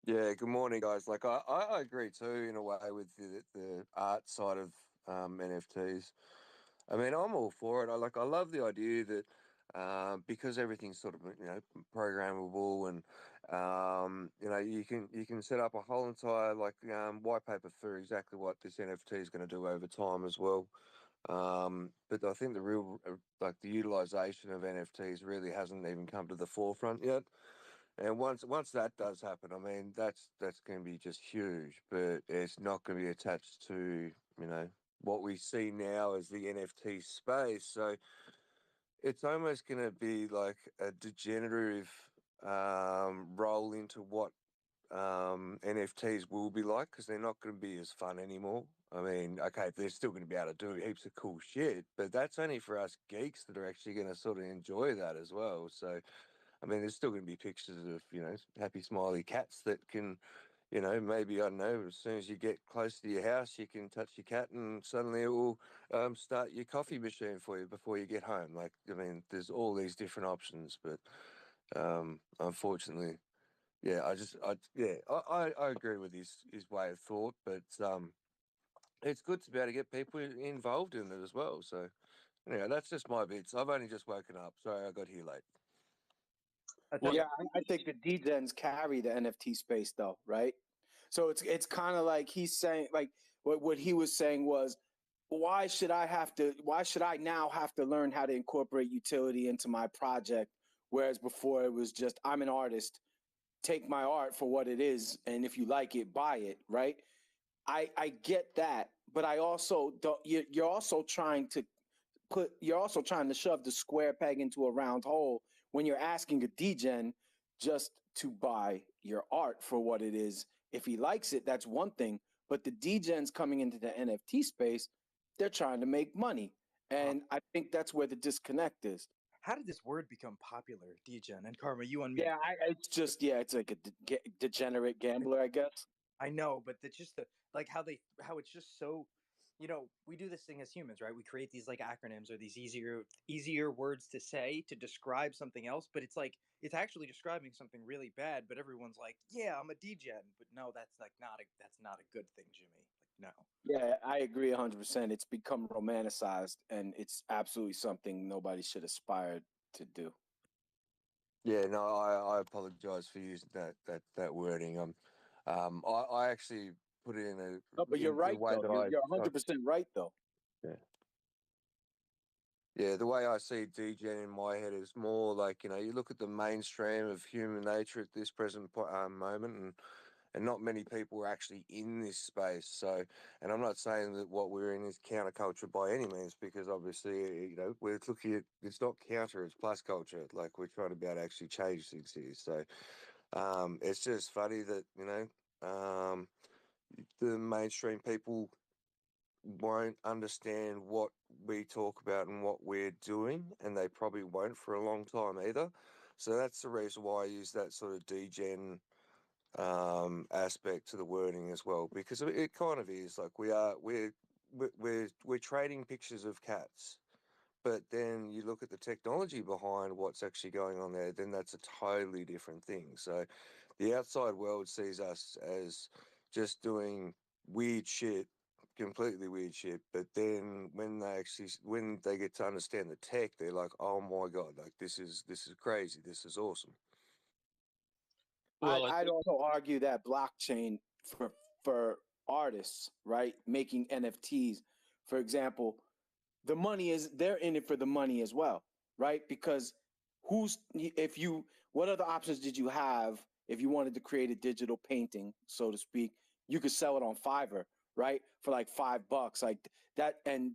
Yeah, good morning, guys. Like, I agree too, in a way, with the art side of NFTs. I mean, I'm all for it. I love the idea that because everything's sort of programmable and you can set up a whole entire white paper for exactly what this NFT is going to do over time as well. But I think the real the utilization of NFTs really hasn't even come to the forefront yet. And once that does happen, I mean that's going to be just huge. But it's not going to be attached to what we see now as the NFT space. So it's almost going to be like a degenerative roll into what NFTs will be like, because they're not going to be as fun anymore. I mean, okay, they're still going to be able to do heaps of cool shit, but that's only for us geeks that are actually going to sort of enjoy that as well. So, I mean, there's still going to be pictures of, happy, smiley cats that can, maybe, I don't know, as soon as you get close to your house, you can touch your cat and suddenly it will start your coffee machine for you before you get home. Like, I mean, there's all these different options, but unfortunately, yeah, I agree with his way of thought, but it's good to be able to get people involved in it as well. So, anyway, that's just my bits. I've only just woken up. Sorry, I got here late. Well, Yeah, I think the DJs carry the NFT space though, right? So it's kind of like he's saying, like what he was saying was, why should I now have to learn how to incorporate utility into my project, whereas before it was just, I'm an artist, take my art for what it is, and if you like it, buy it, right? I get that, but I also don't. You're also trying to shove the square peg into a round hole when you're asking a degen just to buy your art for what it is. If he likes it, that's one thing. But the degens coming into the NFT space, they're trying to make money. Uh, And I think that's where the disconnect is. how did this word become popular, Degen? And Karma, you unmute. Yeah, it's just, yeah, it's like a degenerate gambler, I guess. I know, but it's just how it's just so, we do this thing as humans, right? We create these like acronyms or these easier words to say to describe something else, but it's like it's actually describing something really bad, but everyone's like, "Yeah, I'm a degen." But no, that's not a good thing, Jimmy. Like, no. Yeah, I agree 100%. It's become romanticized, and it's absolutely something nobody should aspire to do. Yeah, no, I apologize for using that wording. I actually put it in No, but you're the right way though. that You're 100% right though. yeah. Yeah, the way I see DGen in my head is more like, you look at the mainstream of human nature at this present moment, and not many people are actually in this space. So, and I'm not saying that what we're in is counterculture by any means, because obviously, we're looking at, it's not counter, it's plus culture. Like, we're trying to be able to actually change things here. So, it's just funny that, the mainstream people won't understand what we talk about and what we're doing, and they probably won't for a long time either. So that's the reason why I use that sort of degen aspect to the wording as well, because it kind of is like we're trading pictures of cats, but then you look at the technology behind what's actually going on there, then that's a totally different thing. So the outside world sees us as just doing weird shit, completely weird shit. But then when they get to understand the tech, they're like, oh my God, like this is crazy. This is awesome. well, I'd also argue that blockchain for artists, right, making NFTs, for example, the money is they're in it for the money as well, right? Because who's if you what other options did you have if you wanted to create a digital painting, so to speak? You could sell it on Fiverr, right, for like $5, like that, and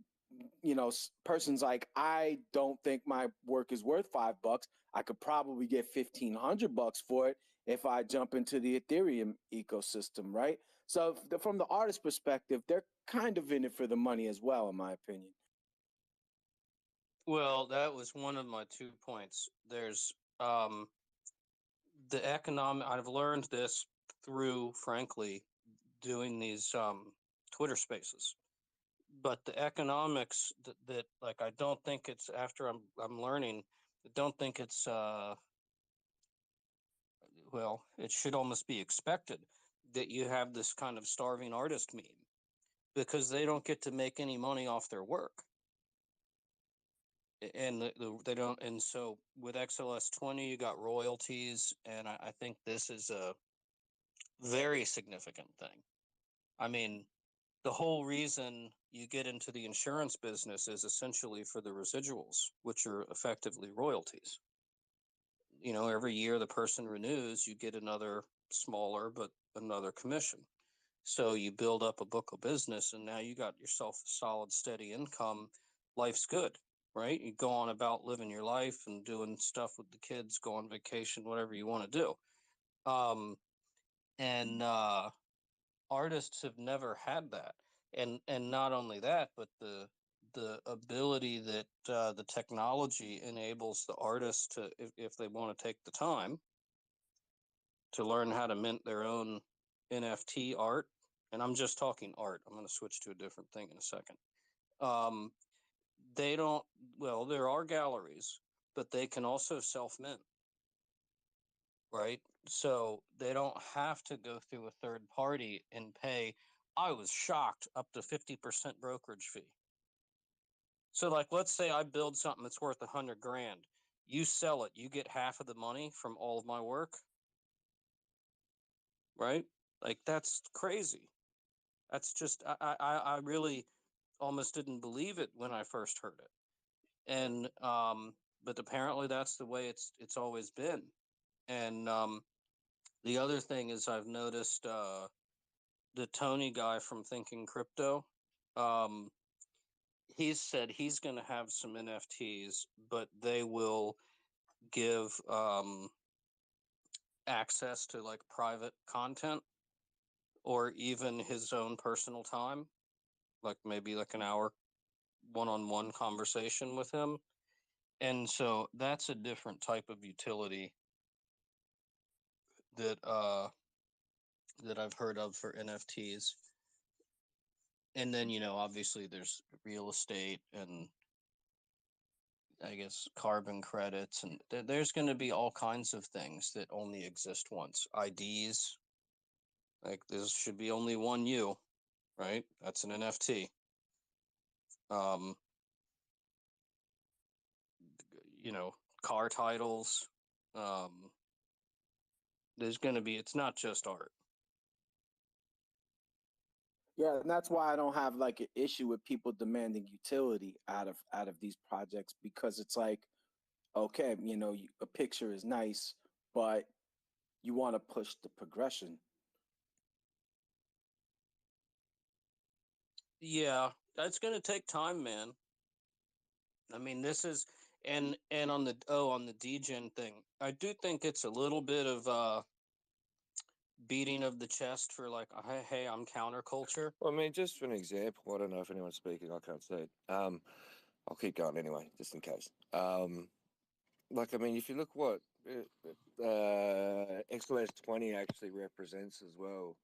persons like, I don't think my work is worth $5. I could probably get $1,500 for it if I jump into the Ethereum ecosystem, right? So from the artist perspective, they're kind of in it for the money as well, in my opinion. well, that was one of my 2 points. There's um the economic. I've learned this through, frankly, doing these Twitter Spaces. But the economics that like I don't think it's after I'm learning. I don't think it's well, it should almost be expected that you have this kind of starving artist meme, because they don't get to make any money off their work. And they don't. And so with XLS20, you got royalties. And I think this is a very significant thing. I mean, the whole reason you get into the insurance business is essentially for the residuals, which are effectively royalties. You know, every year the person renews, you get another smaller, but another commission. So you build up a book of business, and now you got yourself a solid, steady income. Life's good, right? You go on about living your life and doing stuff with the kids, go on vacation, whatever you want to do. And artists have never had that. And not only that, but the ability that the technology enables the artists to, if they want to take the time to learn how to mint their own NFT art. And I'm just talking art. I'm going to switch to a different thing in a second. They don't, well, there are galleries, but they can also self mint, right? So they don't have to go through a third party and pay, I was shocked, up to 50% brokerage fee. So, like, let's say I build something that's worth 100 grand. You sell it, you get half of the money from all of my work, right? Like, that's crazy. That's just, I really almost didn't believe it when I first heard it. And, but apparently that's the way it's always been. And the other thing is I've noticed the Tony guy from Thinking Crypto, um, he's said he's going to have some NFTs, but they will give access to like private content or even his own personal time, like maybe like an hour one-on-one conversation with him. And so that's a different type of utility that that I've heard of for NFTs. And then, you know, obviously there's real estate and I guess carbon credits, and there's going to be all kinds of things that only exist once. IDs, like this should be only one you, right? That's an NFT. Um, you know, car titles. Um, there's going to be. It's not just art. Yeah, and that's why I don't have like an issue with people demanding utility out of these projects, because it's like, okay, a picture is nice, but you want to push the progression. Yeah, that's going to take time, man. I mean, this is and on the degen thing, I do think it's a little bit of beating of the chest for like, hey, I'm counterculture. Well, I mean, just for an example, I don't know if anyone's speaking. I can't see it. I'll keep going anyway, just in case. Like, I mean, if you look what XLS20 actually represents as well,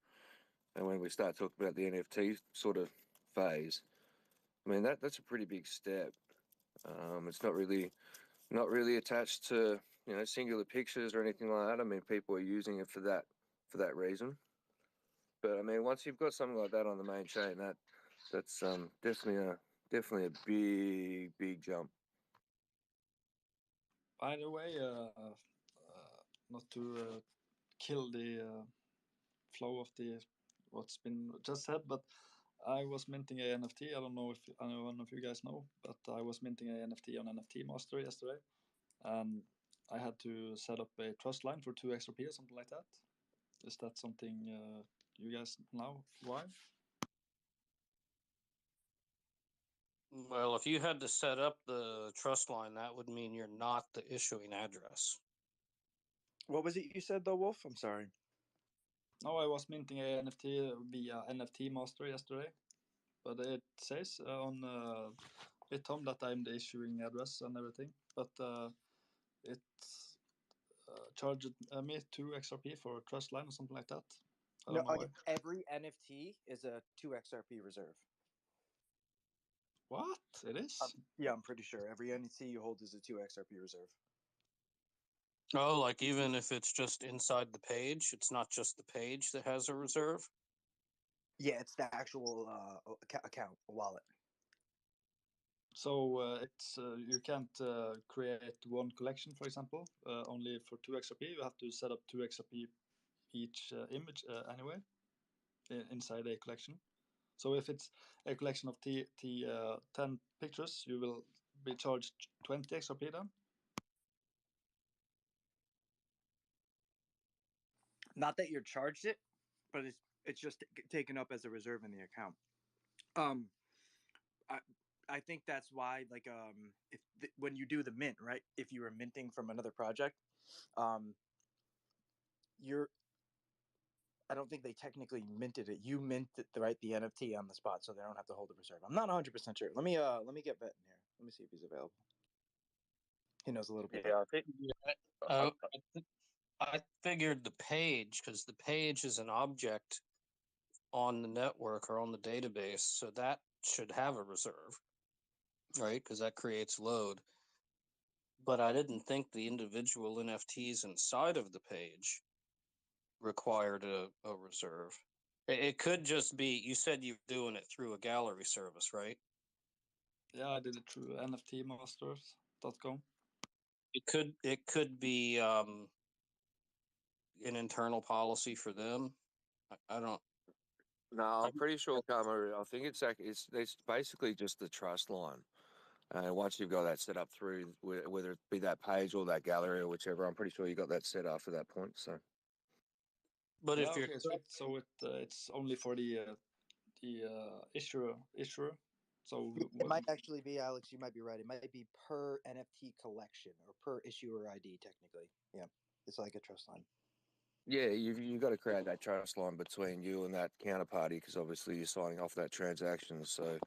and when we start talking about the NFT sort of phase, I mean that's a pretty big step. It's not really attached to singular pictures or anything like that. I mean, people are using it for that reason. But I mean, once you've got something like that on the main chain, that's definitely a big jump. By the way, not to kill the flow of the what's been just said, but I was minting a NFT. I don't know if anyone of you guys know, but I was minting a NFT on NFT Master yesterday, and I had to set up a trust line for 2 XRP or something like that. Is that something you guys know why? Well, if you had to set up the trust line, that would mean you're not the issuing address. What was it you said though, Wolf? I'm sorry. No, I was minting a NFT via NFT Master yesterday, but it says on BitHome that I'm the issuing address and everything, but it charged me 2 XRP for a trust line or something like that. I No, don't know why. every NFT is a 2 XRP reserve. What? It is? Yeah, I'm pretty sure every NFT you hold is a 2 XRP reserve. Oh, like even if it's just inside the page, it's not just the page that has a reserve? Yeah, it's the actual account wallet. So it's you can't create one collection, for example, only for 2 XRP. You have to set up 2 XRP each image anyway inside a collection. So if it's a collection of 10 pictures, you will be charged 20 XRP then. Not that you're charged it, but it's just taken up as a reserve in the account. Um, I I think that's why if when you do the mint, right? If you were minting from another project, um, you're I don't think they technically minted it. You minted the NFT on the spot, so they don't have to hold a reserve. I'm not 100% sure. Let me get Bet in here. Let me see if he's available. He knows a little bit better. Yeah, I think. Uh, I figured the page, because the page is an object on the network or on the database, so that should have a reserve, right? Because that creates load. But I didn't think the individual NFTs inside of the page required a reserve. It could just be, you said you're doing it through a gallery service, right? Yeah, I did it through nftmasters.com. It could be an internal policy for them. I don't. No, I'm pretty sure, Karma. I think it's basically just the trust line. And once you've got that set up through, whether it be that page or that gallery or whichever, I'm pretty sure you got that set after that point. So But Yeah, if you're okay. So it's only for the issuer. So It might actually be, Alex. You might be right. It might be per NFT collection or per issuer ID. Technically, yeah, it's like a trust line. yeah, you've got to create that trust line between you and that counterparty because obviously you're signing off that transaction. So,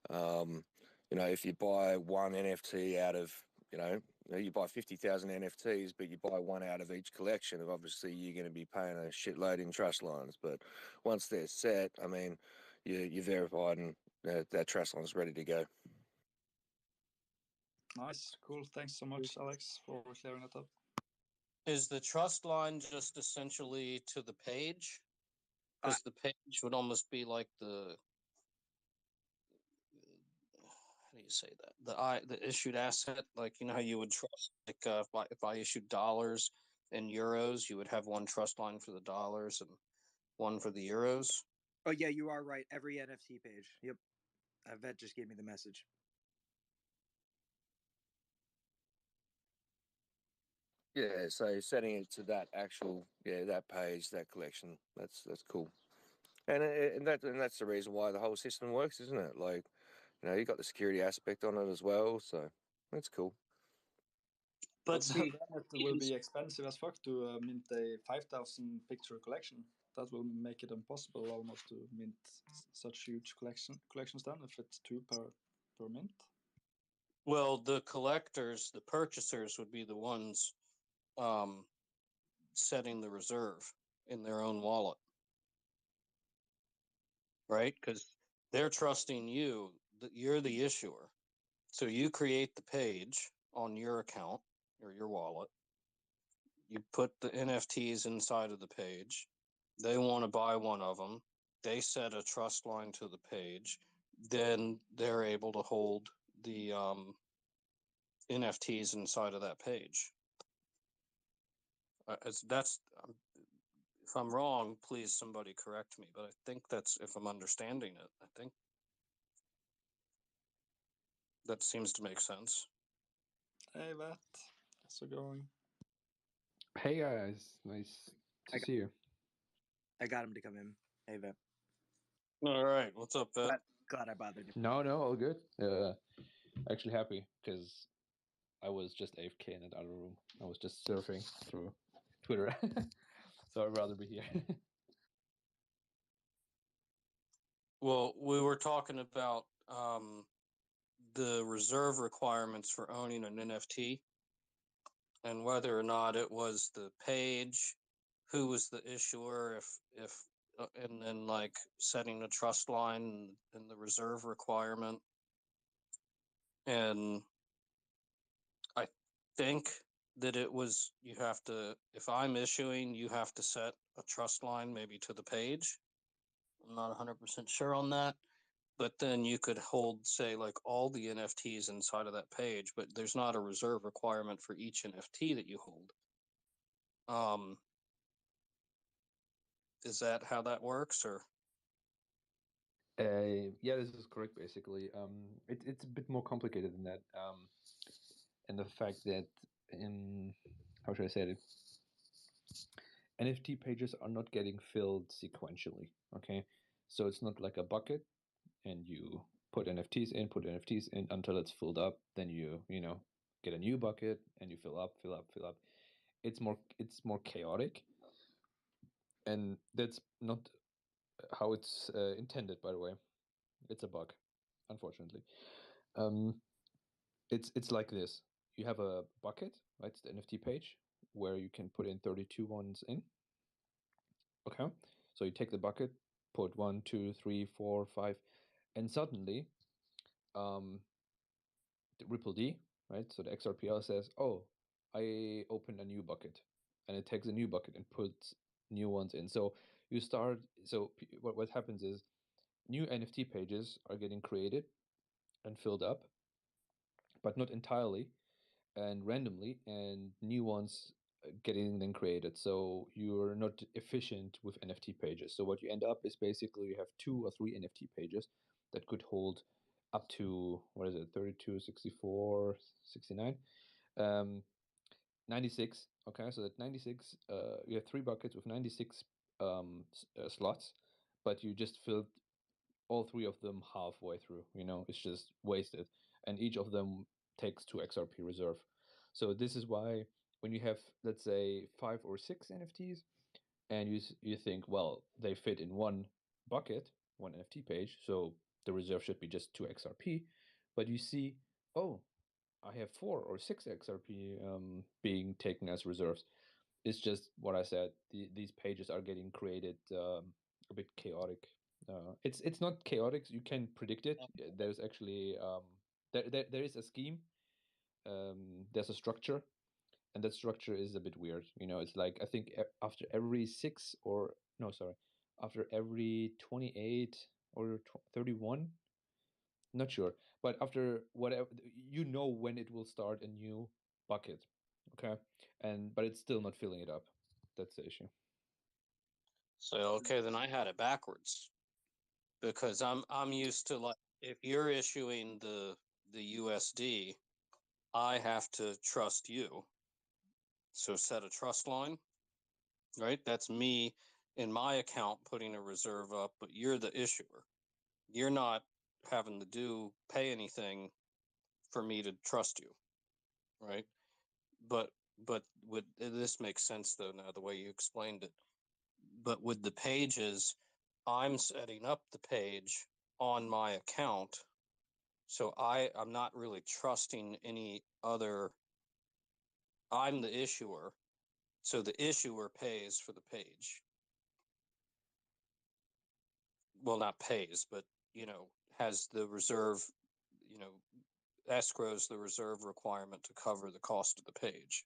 um, if you buy one NFT out of, you buy 50,000 NFTs, but you buy one out of each collection, obviously you're going to be paying a shitload in trust lines. But once they're set, I mean, you're verified and that trust line's ready to go. Nice, cool. Thanks so much, Alex, for clearing that up. Is the trust line just essentially to the page? Because the page would almost be like how do you say that? The issued asset, like how you would trust, like if I issued dollars and euros, you would have one trust line for the dollars and one for the euros. Oh yeah, you are right. Every NFT page. Yep. Vet just gave me the message. Yeah, so setting it to that actual, that page, that collection, that's cool. And that's the reason why the whole system works, isn't it? Like, you got the security aspect on it as well, so that's cool. But then it will be expensive as fuck to mint a 5,000 picture collection. That will make it impossible almost to mint such huge collections then if it's 2 per mint. well, the collectors, the purchasers would be the ones um, setting the reserve in their own wallet, right? Because they're trusting you, that you're the issuer. So you create the page on your account or your wallet. You put the NFTs inside of the page. They want to buy one of them. They set a trust line to the page. Then they're able to hold the NFTs inside of that page. That's if I'm wrong, please somebody correct me. But I think that's, if I'm understanding it, I think that seems to make sense. Hey, Vat. How's it going? Hey guys, nice to see you. I got him to come in. Hey Vet. All right, what's up, Vet? Glad I bothered you. No, all good. Actually happy because I was just AFK in that other room. I was just surfing through Twitter, so I'd rather be here. Well, we were talking about the reserve requirements for owning an NFT and whether or not it was the page, who was the issuer, if and then like setting a trust line and the reserve requirement. And I think that it was, you have to, if I'm issuing, you have to set a trust line maybe to the page. I'm not 100% sure on that. But then you could hold, say, like all the NFTs inside of that page, but there's not a reserve requirement for each NFT that you hold. Is that how that works, or? Yeah, this is correct. Basically, it's a bit more complicated than that. And the fact that how should I say it? NFT pages are not getting filled sequentially. Okay, so it's not like a bucket, and you put NFTs in until it's filled up. Then you get a new bucket and you fill up, fill up, fill up. It's more chaotic, and that's not how it's intended. By the way, it's a bug, unfortunately. Um, it's like this. You have a bucket, right? It's the NFT page where you can put in 32 ones in. Okay, so you take the bucket, put 1, 2, 3, 4, 5, and suddenly, the Ripple D, right? So the XRPL says, "Oh, I opened a new bucket," and it takes a new bucket and puts new ones in. So you start. So what happens is new NFT pages are getting created and filled up, but not entirely and randomly, and new ones getting then created. So you're not efficient with NFT pages. So what you end up is basically you have 2 or 3 NFT pages that could hold up to, what is it, 32, 64, 69, 96. Okay, so that 96, you have 3 buckets with 96 slots, but you just filled all 3 of them halfway through. It's just wasted, and each of them takes 2 XRP reserve. So this is why when you have, let's say, 5 or 6 NFTs, and you think, well, they fit in one bucket, one NFT page, so the reserve should be just 2 XRP, but you see, oh, I have 4 or 6 XRP being taken as reserves. It's just what I said. These pages are getting created a bit chaotic. It's not chaotic. You can predict it. There's actually there is a scheme. There's a structure, and that structure is a bit weird. It's like, I think after every 6 or no, sorry, after every 28 or 31, not sure, but after whatever, when it will start a new bucket. Okay, but it's still not filling it up. That's the issue. So okay, then I had it backwards, because I'm used to, like, if you're issuing the USD, I have to trust you. So set a trust line, right? That's me in my account putting a reserve up, but you're the issuer. You're not having to pay anything for me to trust you, right? But would this makes sense though now the way you explained it. But with the pages, I'm setting up the page on my account, so I'm not really trusting any other. I'm the issuer, so the issuer pays for the page. Well, not pays, but has the reserve, you know, escrows the reserve requirement to cover the cost of the page.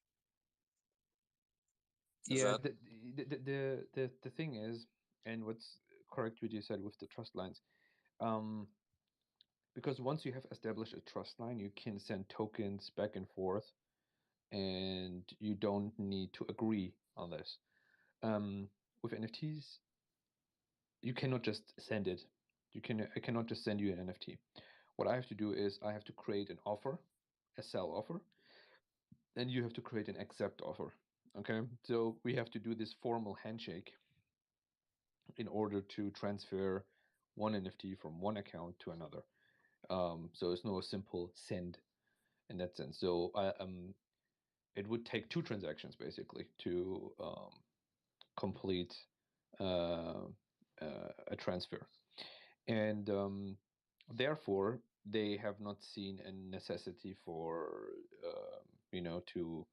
Is Yeah, that the thing is, and what's correct what you said with the trust lines, um, because once you have established a trust line, you can send tokens back and forth, and you don't need to agree on this. With NFTs, you cannot just send it. I cannot just send you an NFT. What I have to do is I have to create an offer, a sell offer, and you have to create an accept offer. Okay, so we have to do this formal handshake in order to transfer one NFT from one account to another. So it's no simple send in that sense. So it would take 2 transactions basically to complete uh, a transfer, and therefore they have not seen a necessity for to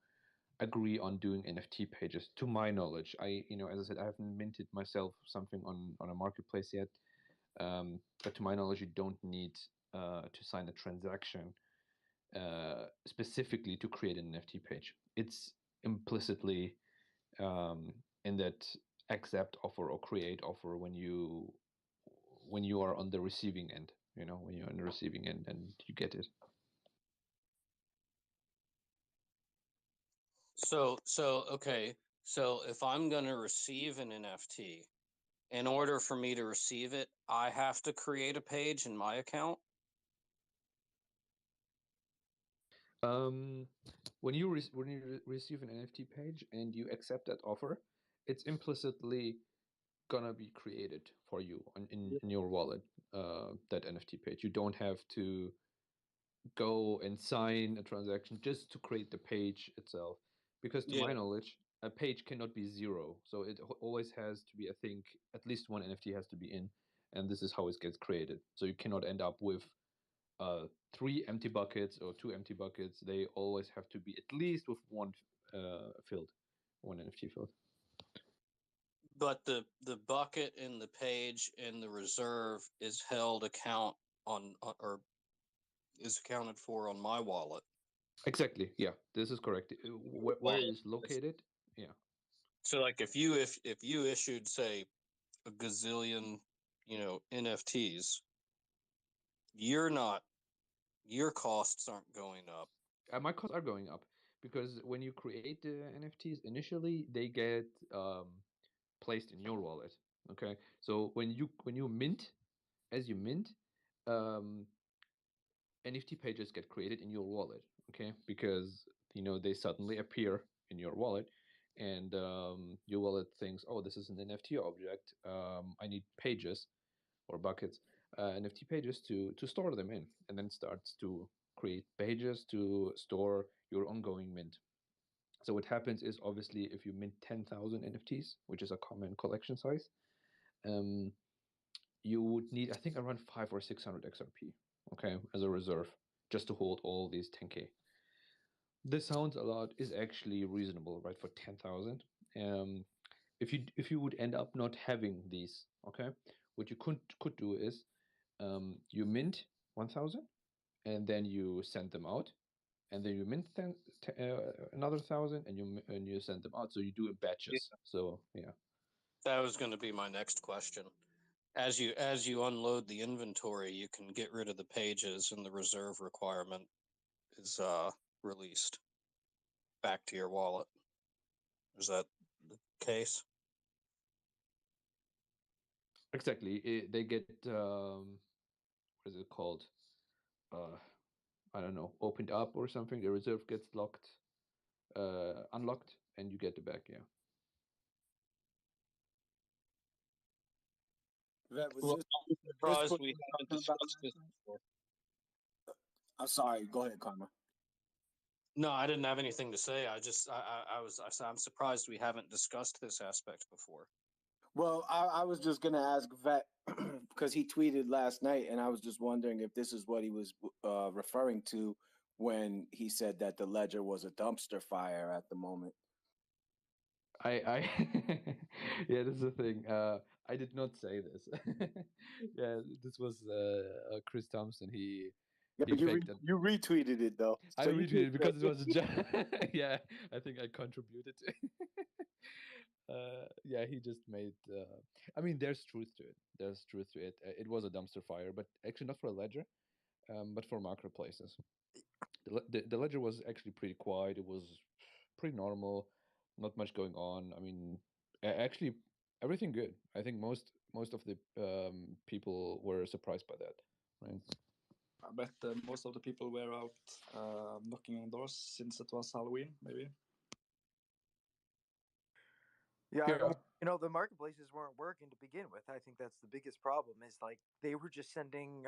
agree on doing NFT pages. To my knowledge, as I said, I haven't minted myself something on a marketplace yet. But to my knowledge, you don't need to sign a transaction specifically to create an NFT page. It's implicitly in that accept offer or create offer when you are on the receiving end. When you're on the receiving end and you get it. So okay. So if I'm going to receive an NFT, in order for me to receive it, I have to create a page in my account. When you receive an NFT page and you accept that offer, it's implicitly gonna be created for you in your wallet. That NFT page, you don't have to go and sign a transaction just to create the page itself, because to my knowledge, a page cannot be zero. So it always has to be, I think, at least one NFT has to be in, and this is how it gets created. So you cannot end up with 3 empty buckets or 2 empty buckets. They always have to be at least with one filled, one NFT filled. But the bucket in the page in the reserve is held account on or is accounted for on my wallet. Exactly. Yeah, this is correct. Where it is located. Yeah. So like if you issued, say, a gazillion, NFTs, your costs aren't going up. My costs are going up because when you create the NFTs initially, they get placed in your wallet. Okay, so when you mint, as you mint, um, NFT pages get created in your wallet. Okay, because they suddenly appear in your wallet, and your wallet thinks, oh, this is an NFT object. I need pages or buckets, NFT pages to store them in, and then starts to create pages to store your ongoing mint. So what happens is, obviously, if you mint 10,000 NFTs, which is a common collection size, um, you would need, I think, around 500 or 600 XRP, okay, as a reserve, just to hold all these 10K. This sounds a lot, is actually reasonable, right, for 10,000. If you would end up not having these, okay, what you could do is, you mint 1,000, and then you send them out, and then you mint another 1,000, and you send them out. So you do it batches. So yeah. That was going to be my next question. As you unload the inventory, you can get rid of the pages, and the reserve requirement is released back to your wallet. Is that the case? Exactly. They get what is it called? Uh, I don't know, opened up or something. The reserve gets locked, unlocked, and you get it back. Yeah. That was Well, this. I'm This surprised book we we're haven't talking about discussed last this night? before. I'm sorry. Go ahead, Karma. No, I didn't have anything to say. I'm surprised we haven't discussed this aspect before. Well, I was just gonna ask Vet because he tweeted last night, and I was just wondering if this is what he was referring to when he said that the ledger was a dumpster fire at the moment. I yeah, this is the thing. I did not say this. Yeah, this was Chris Thompson. Yeah, He faked it. you retweeted it though, I so you did retweeted because it was a yeah, I think I contributed. Yeah, he just made. I mean, there's truth to it. There's truth to it. It was a dumpster fire, but actually not for a ledger, but for marketplaces. The ledger was actually pretty quiet. It was pretty normal, not much going on. I mean, actually, everything good. I think most of the people were surprised by that, right? I bet most of the people were out knocking on doors since it was Halloween, maybe. Yeah, I Yeah, mean, the marketplaces weren't working to begin with. I think that's the biggest problem is like they were just sending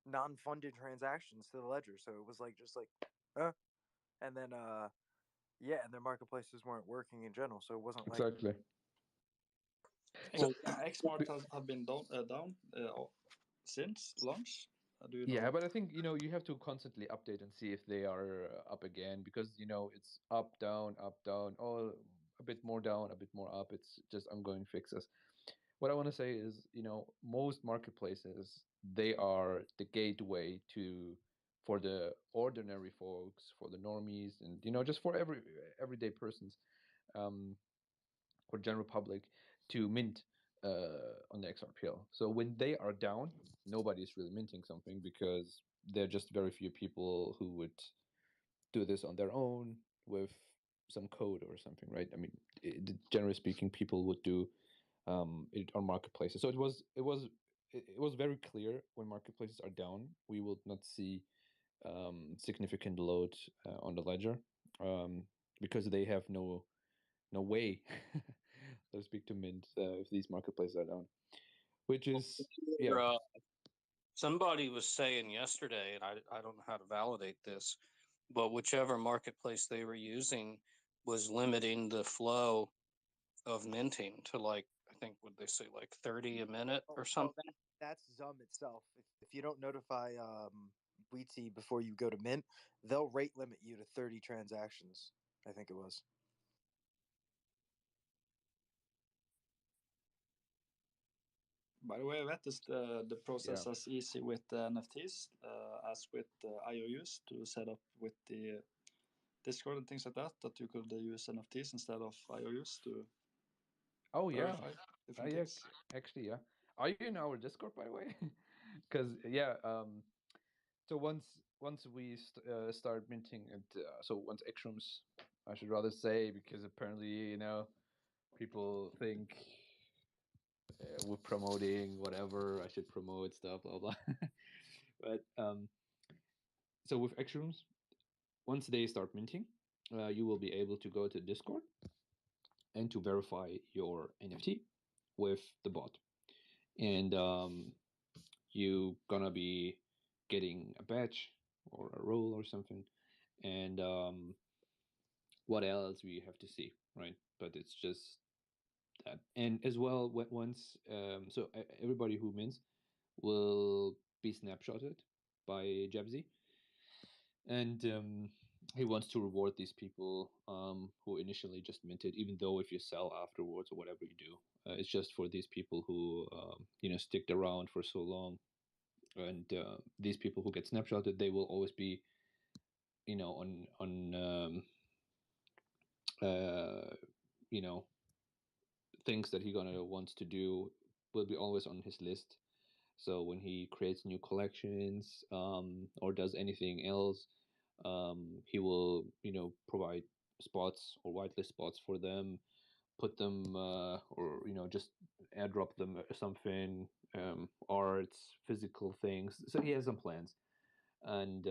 non-funded transactions to the ledger. So it was like just like and then yeah, and their marketplaces weren't working in general. So it wasn't like exactly. Well, Xmart have been down since launch. Do you know Yeah, that? but I think you have to constantly update and see if they are up again, because it's up, down, oh, a bit more down, a bit more up. It's just ongoing fixes. What I want to say is, most marketplaces, they are the gateway to for the ordinary folks, for the normies, and just for everyday persons, for general public to mint on the XRPL. So when they are down, nobody is really minting something because there are just very few people who would do this on their own with some code or something, right? I mean, generally speaking, people would do it on marketplaces. So it was very clear when marketplaces are down, we will not see significant load on the ledger because they have no way, so to speak, to mint if these marketplaces are down. Which is somebody was saying yesterday, and I don't know how to validate this, but whichever marketplace they were using was limiting the flow of minting to like, I think, what they say, like 30 a minute or something. That's Zum itself. If you don't notify Weetsy before you go to mint, they'll rate limit you to 30 transactions. I think it was. By the way, that is the process as easy with NFTs as with IOUs to set up with the Discord and things like that. That you could use NFTs instead of IOUs to. Oh yeah, different yeah. things. Actually, yeah. Are you in our Discord, by the way? Because so once we start minting and so once Xrooms, I should rather say, because apparently people think we're promoting whatever I should promote stuff, blah blah. But so with Xrooms, once they start minting, you will be able to go to Discord and to verify your NFT with the bot, and you gonna be getting a badge or a role or something, and what else we have to see, right? But it's just that, and as well once so everybody who mints will be snapshotted by Jabzy, and he wants to reward these people who initially just minted, even though if you sell afterwards or whatever you do, it's just for these people who stick around for so long, and these people who get snapshotted, they will always be on things that he gonna wants to do will be always on his list. So when he creates new collections or does anything else, he will provide spots or whitelist spots for them, put them or just airdrop them something, arts, physical things. So he has some plans, and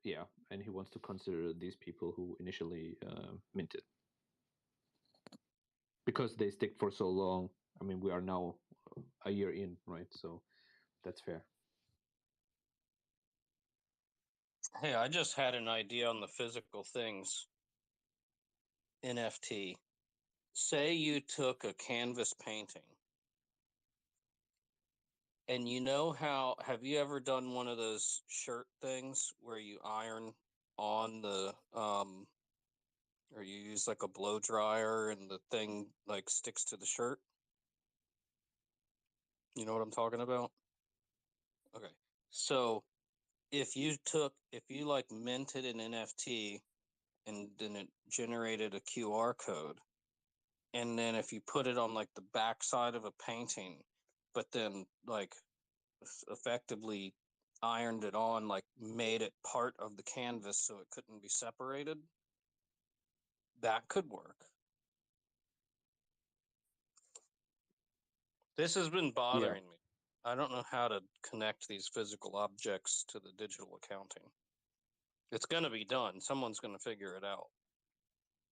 yeah, and he wants to consider these people who initially minted because they stick for so long. I mean, we are now a year in, right? So that's fair. Hey, I just had an idea on the physical things. NFT. Say you took a canvas painting, and have you ever done one of those shirt things where you iron on the or you use like a blow dryer and the thing like sticks to the shirt? You know what I'm talking about? Okay. So if you like minted an NFT and then it generated a QR code, and then if you put it on like the back side of a painting, but then like effectively ironed it on, like made it part of the canvas so it couldn't be separated, that could work. This has been bothering me. I don't know how to connect these physical objects to the digital accounting. It's going to be done. Someone's going to figure it out.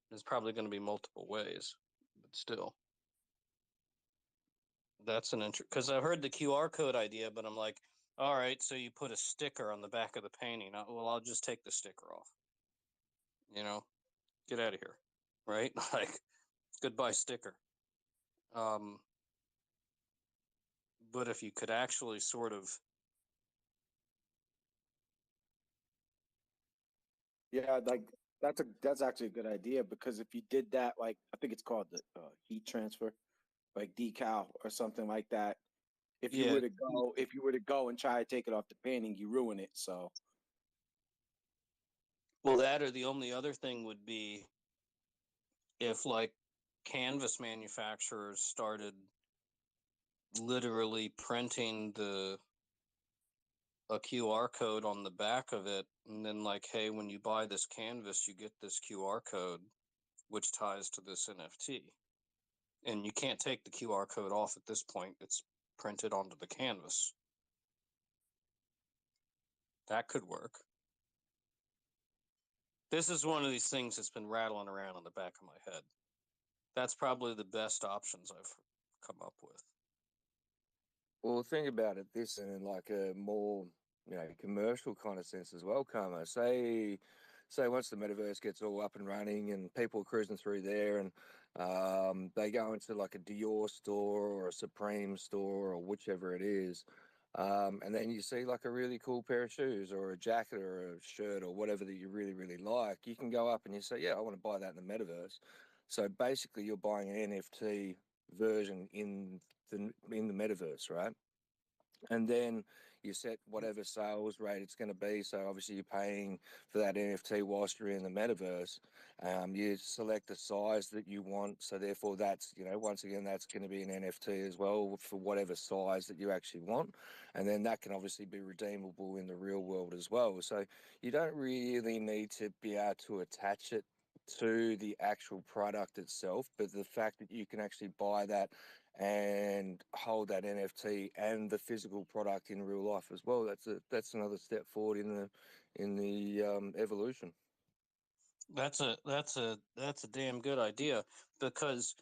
There's probably going to be multiple ways, but still. That's an interest, because I've heard the QR code idea, but I'm like, all right, so you put a sticker on the back of the painting. Well, I'll just take the sticker off. Get out of here, right? Like, goodbye sticker. But if you could actually sort of, Yeah, like that's actually a good idea, because if you did that, like I think it's called the heat transfer, like decal or something like that, If you were to go and try to take it off the painting, you ruin it. So, well, that or the only other thing would be if like canvas manufacturers started literally printing a QR code on the back of it, and then like, hey, when you buy this canvas, you get this QR code, which ties to this NFT. And you can't take the QR code off at this point. It's printed onto the canvas. That could work. This is one of these things that's been rattling around in the back of my head. That's probably the best options I've come up with. Well, think about it this in like a more, commercial kind of sense as well, Karma. Say once the metaverse gets all up and running and people are cruising through there and they go into like a Dior store or a Supreme store or whichever it is, and then you see like a really cool pair of shoes or a jacket or a shirt or whatever that you really, really like, you can go up and you say, yeah, I want to buy that in the metaverse. So basically you're buying an NFT version in the metaverse, right? And then you set whatever sales rate it's going to be. So obviously you're paying for that NFT whilst you're in the metaverse. You select the size that you want. So therefore that's, once again, that's going to be an NFT as well for whatever size that you actually want. And then that can obviously be redeemable in the real world as well. So you don't really need to be able to attach it to the actual product itself, but the fact that you can actually buy that and hold that NFT and the physical product in real life as well. That's another step forward in the evolution. That's a damn good idea, because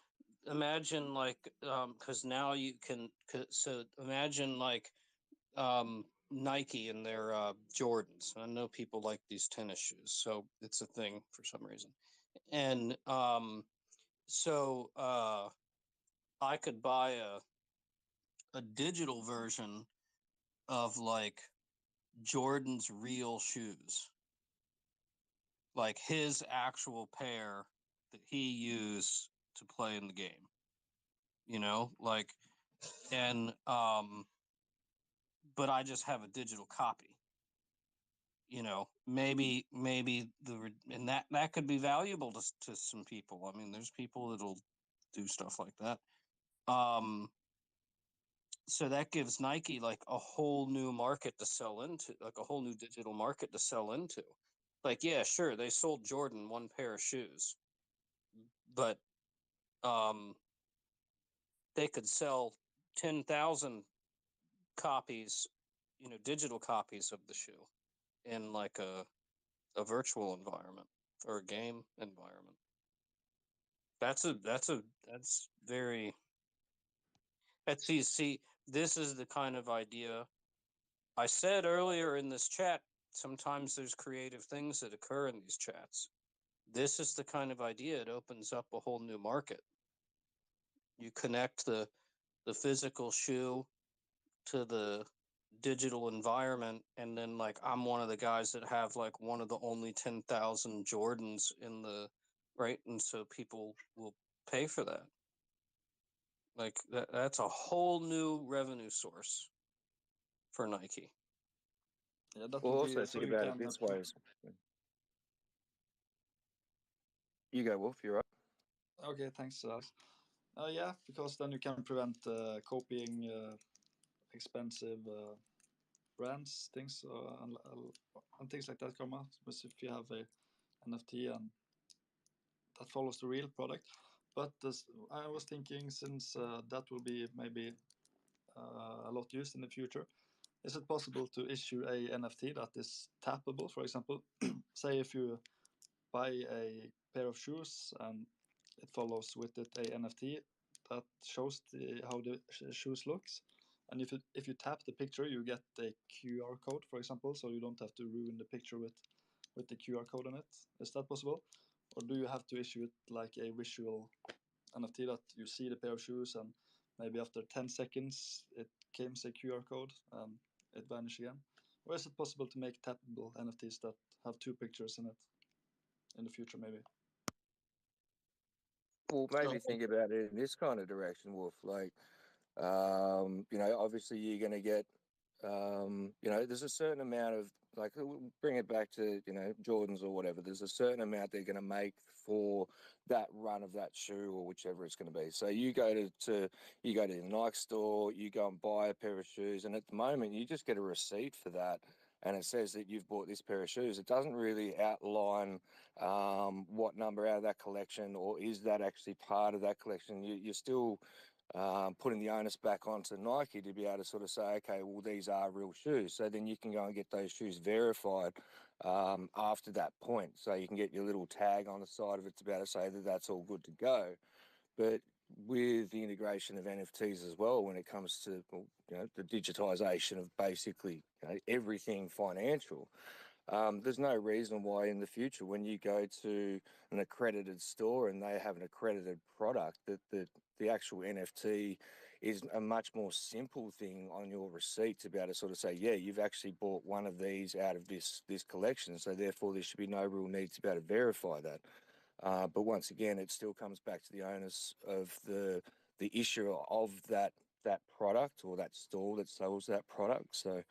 imagine like because now you can, so imagine like Nike and their Jordans. I know people like these tennis shoes, so it's a thing for some reason. And so I could buy a digital version of like Jordan's real shoes, like his actual pair that he used to play in the game, like, and but I just have a digital copy. Maybe and that could be valuable to some people. I mean, there's people that'll do stuff like that. So that gives Nike like a whole new market to sell into, like a whole new digital market to sell into. Like, yeah, sure, they sold Jordan one pair of shoes, but they could sell 10,000 copies, digital copies of the shoe in like a virtual environment or a game environment. That's very, see, this is the kind of idea I said earlier in this chat. Sometimes there's creative things that occur in these chats. This is the kind of idea. It opens up a whole new market. You connect the physical shoe to the digital environment, and then like I'm one of the guys that have like one of the only 10,000 Jordans in the right, and so people will pay for that. Like that's a whole new revenue source for Nike. Yeah, that Well, would also be so think you about it can. this way. You go, Wolf. You're right. Okay, thanks, Alex. Yeah, because then you can prevent copying expensive brands, things, and things like that come out. But if you have a NFT and that follows the real product, but I was thinking, since that will be maybe a lot used in the future, is it possible to issue a NFT that is tappable? For example, say if you buy a pair of shoes and it follows with it a NFT that shows how the shoes looks, and if you tap the picture, you get a QR code, for example, so you don't have to ruin the picture with the QR code on it. Is that possible, or do you have to issue it like a visual NFT that you see the pair of shoes and maybe after 10 seconds it comes a QR code and it vanishes again? Or is it possible to make tappable NFTs that have two pictures in it in the future, maybe? Well, maybe think about it in this kind of direction, Wolf. Like, Obviously you're going to get, there's a certain amount of, like, bring it back to, Jordans or whatever. There's a certain amount they're going to make for that run of that shoe or whichever it's going to be. So you go to the Nike store, you go and buy a pair of shoes, and at the moment you just get a receipt for that, and it says that you've bought this pair of shoes. It doesn't really outline what number out of that collection, or is that actually part of that collection. You're still putting the onus back onto Nike to be able to sort of say, okay, well, these are real shoes. So then you can go and get those shoes verified after that point. So you can get your little tag on the side of it to be able to say that that's all good to go. But with the integration of NFTs as well, when it comes to the digitization of basically everything financial, there's no reason why in the future, when you go to an accredited store and they have an accredited product, that the actual NFT is a much more simple thing on your receipt to be able to sort of say, yeah, you've actually bought one of these out of this collection, so therefore there should be no real need to be able to verify that. But once again, it still comes back to the onus of the issuer of that product or that store that sells that product. So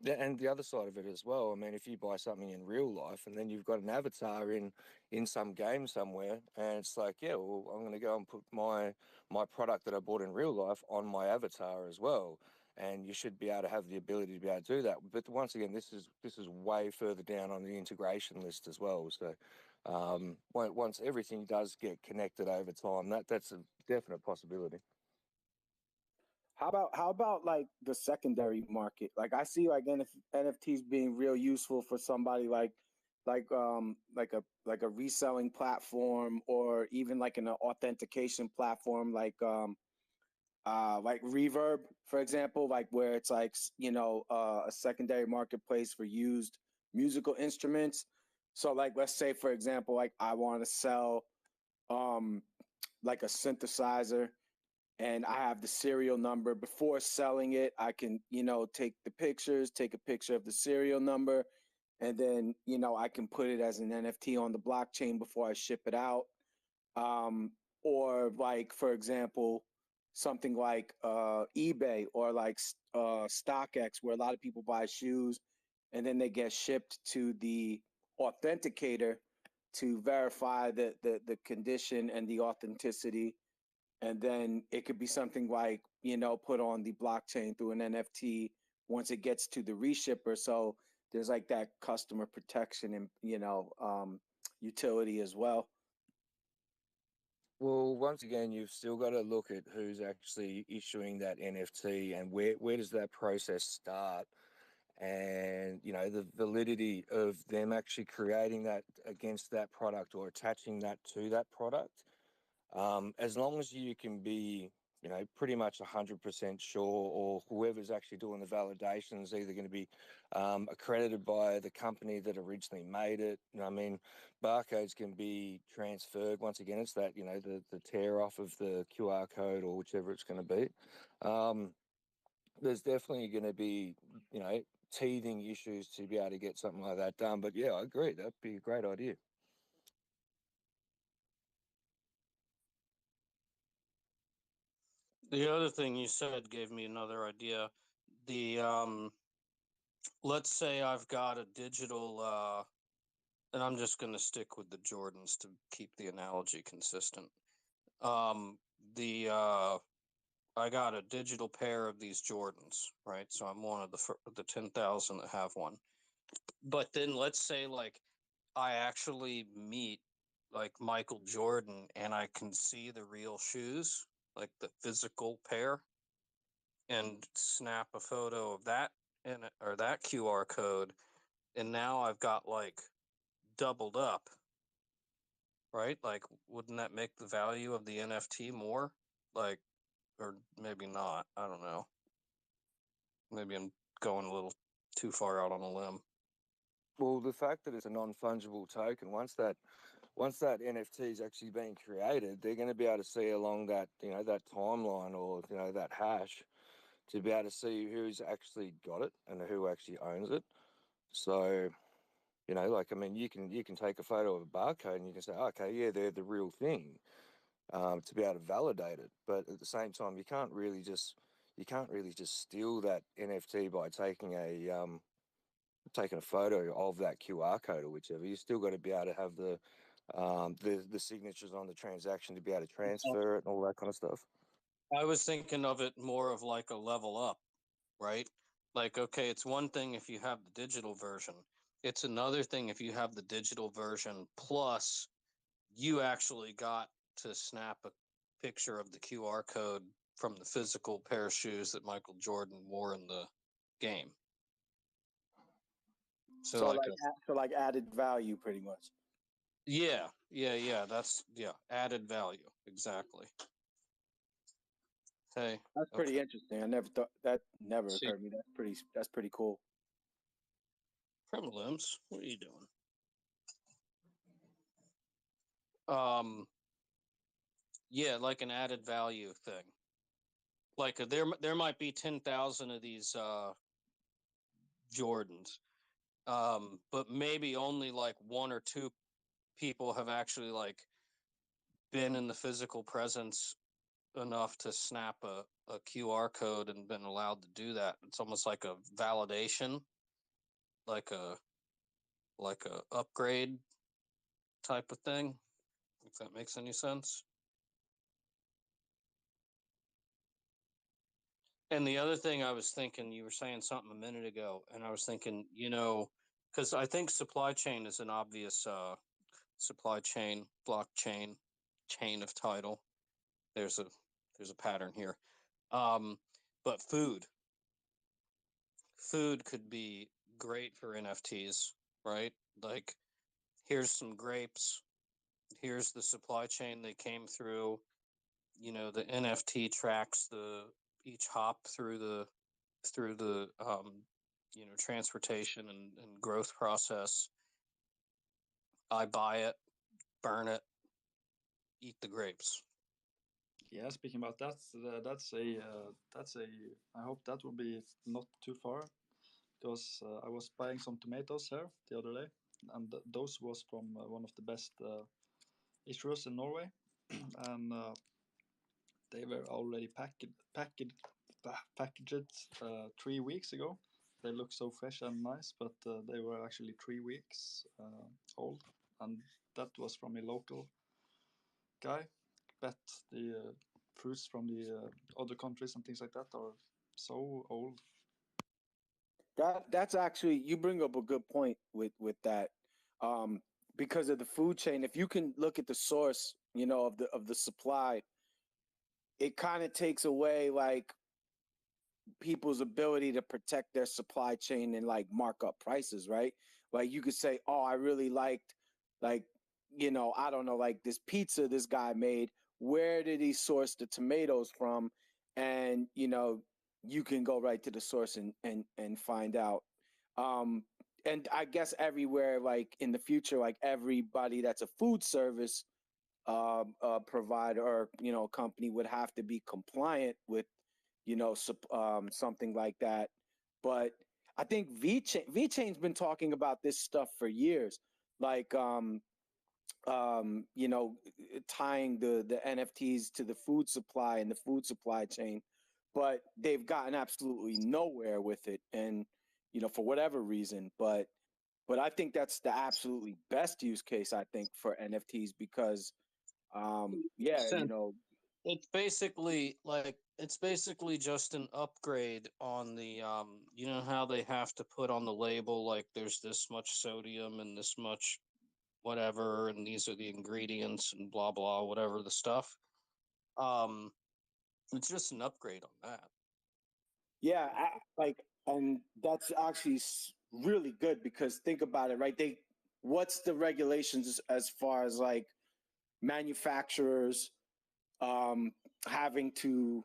and the other side of it as well, I mean, if you buy something in real life and then you've got an avatar in some game somewhere, and it's like, yeah, well, I'm going to go and put my product that I bought in real life on my avatar as well, and you should be able to have the ability to be able to do that. But once again, this is way further down on the integration list as well. So once everything does get connected over time, that's a definite possibility. How about like the secondary market? Like I see like NFTs being real useful for somebody like a reselling platform, or even like an authentication platform like Reverb, for example, like where it's like a secondary marketplace for used musical instruments. So like let's say for example like I want to sell um like a synthesizer, and I have the serial number. Before selling it, I can, take the pictures, take a picture of the serial number, and then, I can put it as an NFT on the blockchain before I ship it out. Um, or like, for example, something like eBay or like StockX, where a lot of people buy shoes and then they get shipped to the authenticator to verify the condition and the authenticity, and then it could be something like put on the blockchain through an NFT once it gets to the reshipper. So there's like that customer protection and utility as well. Well, once again, you've still got to look at who's actually issuing that NFT and where does that process start, and the validity of them actually creating that against that product or attaching that to that product. As long as you can be, pretty much 100% sure, or whoever's actually doing the validation is either going to be accredited by the company that originally made it. I mean, barcodes can be transferred. Once again, it's that, the tear off of the QR code or whichever it's going to be. There's definitely going to be, teething issues to be able to get something like that done. But yeah, I agree. That'd be a great idea. The other thing you said gave me another idea. The let's say I've got a digital and I'm just going to stick with the Jordans to keep the analogy consistent. Um the I got a digital pair of these Jordans, right? So I'm one of the 10,000 that have one. But then let's say like I actually meet like Michael Jordan and I can see the real shoes, like the physical pair, and snap a photo of that and or that QR code, and now I've got like doubled up, right? Like wouldn't that make the value of the NFT more? Like, or maybe not. I don't know. Maybe I'm going a little too far out on a limb. Well, the fact that it's a non-fungible token, once that NFT is actually being created, they're going to be able to see along that, that timeline, or, that hash, to be able to see who's actually got it and who actually owns it. So, like, I mean, you can take a photo of a barcode and you can say, okay, yeah, they're the real thing. to be able to validate it. But at the same time, you can't really just steal that NFT by taking a photo of that QR code or whichever. You still got to be able to have the signatures on the transaction to be able to transfer it and all that kind of stuff. I was thinking of it more of like a level up, right? Like, okay, it's one thing if you have the digital version. It's another thing if you have the digital version plus you actually got to snap a picture of the QR code from the physical pair of shoes that Michael Jordan wore in the game. So like added value, pretty much. Yeah. That's added value, exactly. Hey, that's pretty interesting. I never thought that. Never See, occurred to me. That's pretty cool. Primlims, what are you doing? Yeah, like an added value thing. Like there might be 10,000 of these Jordans, but maybe only like one or two people have actually like been in the physical presence enough to snap a QR code and been allowed to do that. It's almost like a validation, like a upgrade type of thing, if that makes any sense. And the other thing I was thinking, you were saying something a minute ago, and I was thinking, because I think supply chain is an obvious supply chain, blockchain, chain of title. There's a pattern here. But food could be great for NFTs, right? Like, here's some grapes. Here's the supply chain they came through. The NFT tracks each hop through the transportation and growth process. I buy it, burn it, eat the grapes. Yeah, speaking about that, that's a I hope that will be not too far, because I was buying some tomatoes here the other day, and those was from one of the best issuers in Norway, and they were already packaged 3 weeks ago. They look so fresh and nice, but they were actually 3 weeks old, and that was from a local guy. But the fruits from the other countries and things like that are so old. That's actually, you bring up a good point with that, because of the food chain. If you can look at the source, of the supply, it kind of takes away like people's ability to protect their supply chain and like mark up prices, right? Like you could say, oh, I really liked, like, I don't know, like this pizza this guy made. Where did he source the tomatoes from? And you can go right to the source and find out. Um, and I guess everywhere, like in the future, like everybody that's a food service provider or company would have to be compliant with something like that. But I think VChain's been talking about this stuff for years, like tying the NFTs to the food supply and the food supply chain, but they've gotten absolutely nowhere with it, and for whatever reason. But I think that's the absolutely best use case, I think, for NFTs, because yeah, It's basically just an upgrade on the how they have to put on the label like there's this much sodium and this much whatever and these are the ingredients and blah blah whatever the stuff. Um it's just an upgrade on that. Yeah, and that's actually really good, because think about it, right? What's the regulations as far as like manufacturers um, having to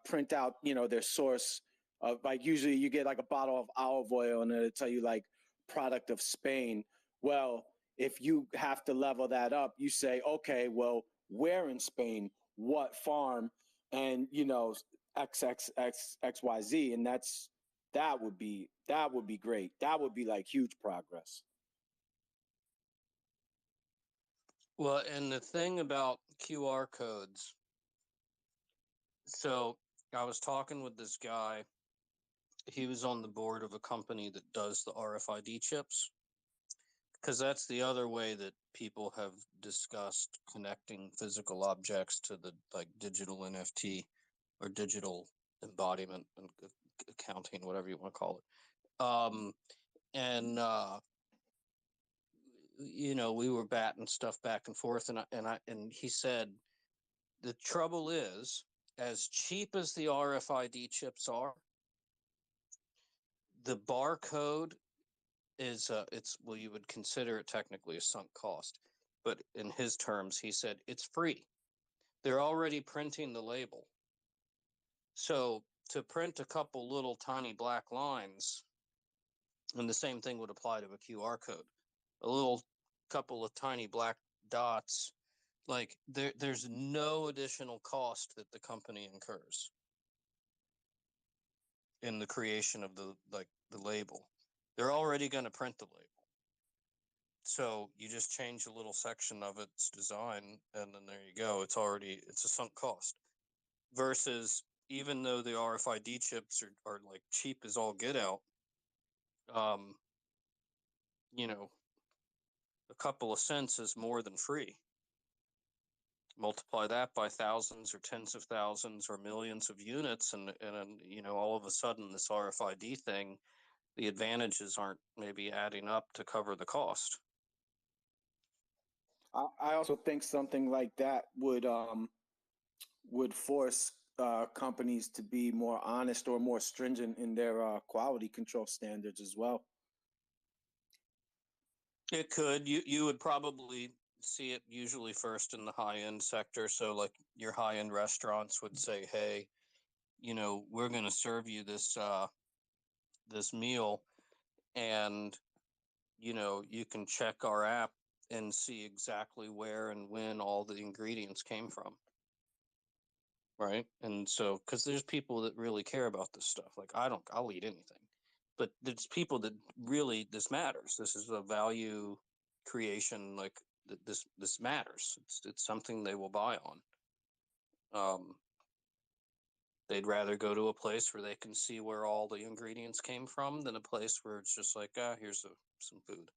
print out, their source of, like, usually you get like a bottle of olive oil and it'll tell you like product of Spain. Well, if you have to level that up, you say, okay, well, where in Spain, what farm, and XXXXYZ, and that would be great. That would be like huge progress. Well, and the thing about QR codes. So I was talking with this guy. He was on the board of a company that does the RFID chips, because that's the other way that people have discussed connecting physical objects to the like digital NFT or digital embodiment and accounting, whatever you want to call it. And you know, we were batting stuff back and forth, and he said the trouble is, as cheap as the RFID chips are, the barcode is it's, well, you would consider it technically a sunk cost, but in his terms, he said it's free. They're already printing the label. So to print a couple little tiny black lines, and the same thing would apply to a QR code, a little couple of tiny black dots, like there's no additional cost that the company incurs in the creation of the label. They're already going to print the label. So you just change a little section of its design, and then there you go. It's a sunk cost. Versus, even though the RFID chips are like cheap as all get out, you know, a couple of cents is more than free. Multiply that by thousands or tens of thousands or millions of units, and you know, all of a sudden this RFID thing, the advantages aren't maybe adding up to cover the cost. I also think something like that would force companies to be more honest or more stringent in their quality control standards as well. It could. You would probably see it usually first in the high-end sector. So like your high-end restaurants would say, hey, you know, we're going to serve you this this meal, and you know, you can check our app and see exactly where and when all the ingredients came from. Right. And so, because there's people that really care about this stuff. Like, I'll eat anything. But there's people that really, this matters. This is a value creation. Like, this matters. It's something they will buy on. They'd rather go to a place where they can see where all the ingredients came from than a place where it's just like, here's some food.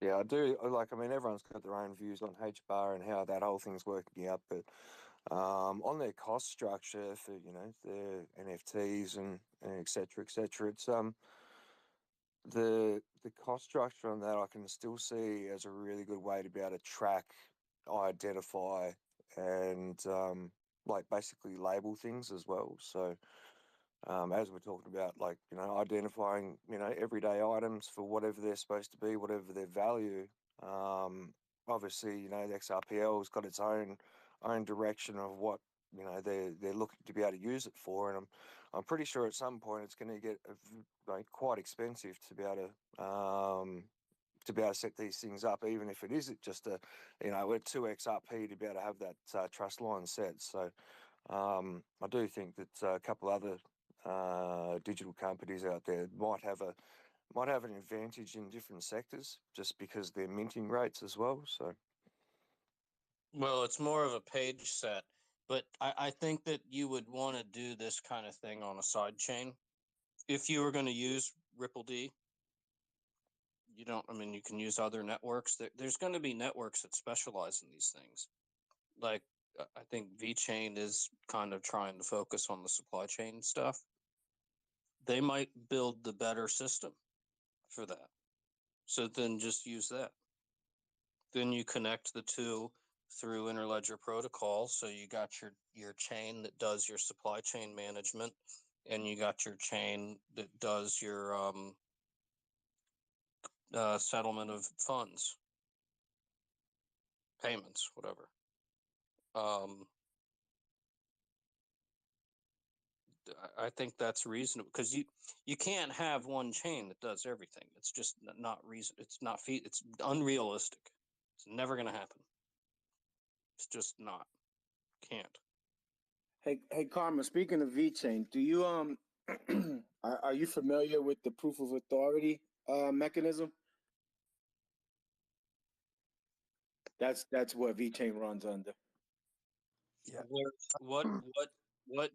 Yeah, I do. Like, I mean, everyone's got their own views on HBAR and how that whole thing's working out, but on their cost structure for, you know, their NFTs and et cetera, it's the cost structure on that I can still see as a really good way to be able to track, identify, and like basically label things as well. So as we're talking about, like, you know, identifying, you know, everyday items for whatever they're supposed to be, whatever their value. Obviously, you know, the XRPL has got its own direction of what, you know, they're looking to be able to use it for, and I'm pretty sure at some point it's going to get like quite expensive to be able to set these things up, even if it isn't just a, you know, we're 2XRP to be able to have that trust line set. So I do think that a couple other digital companies out there might have an advantage in different sectors just because they're minting rates as well. So, Well, it's more of a page set, but I think that you would want to do this kind of thing on a side chain. If you were going to use Ripple D, you don't, I mean, you can use other networks. There's going to be networks that specialize in these things. Like, I think VeChain is kind of trying to focus on the supply chain stuff. They might build the better system for that. So then just use that. Then you connect the two through interledger protocol. So you got your chain that does your supply chain management, and you got your chain that does your settlement of funds, payments, whatever. I think that's reasonable, because you can't have one chain that does everything. It's just not reason. It's not it's unrealistic. It's never going to happen. It's just not. Can't. Hey, Karma. Speaking of VeChain, do you are you familiar with the proof of authority mechanism. That's what VeChain runs under. Yeah. What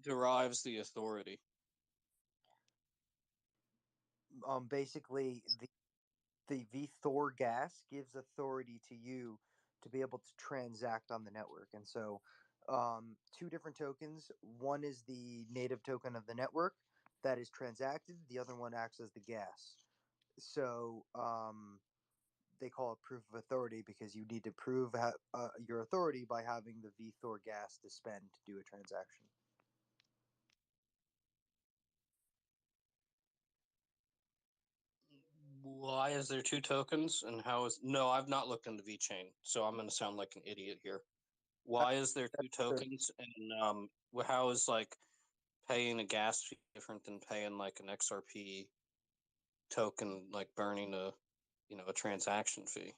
derives the authority? Basically, the VThor gas gives authority to you to be able to transact on the network. And so, two different tokens. One is the native token of the network that is transacted. The other one acts as the gas. So, they call it proof of authority because you need to prove your authority by having the VThor gas to spend to do a transaction. Why is there two tokens, and how is no? I've not looked into VeChain, so I'm going to sound like an idiot here. Why is there two tokens, and how is like paying a gas fee different than paying like an XRP token, like burning a transaction fee?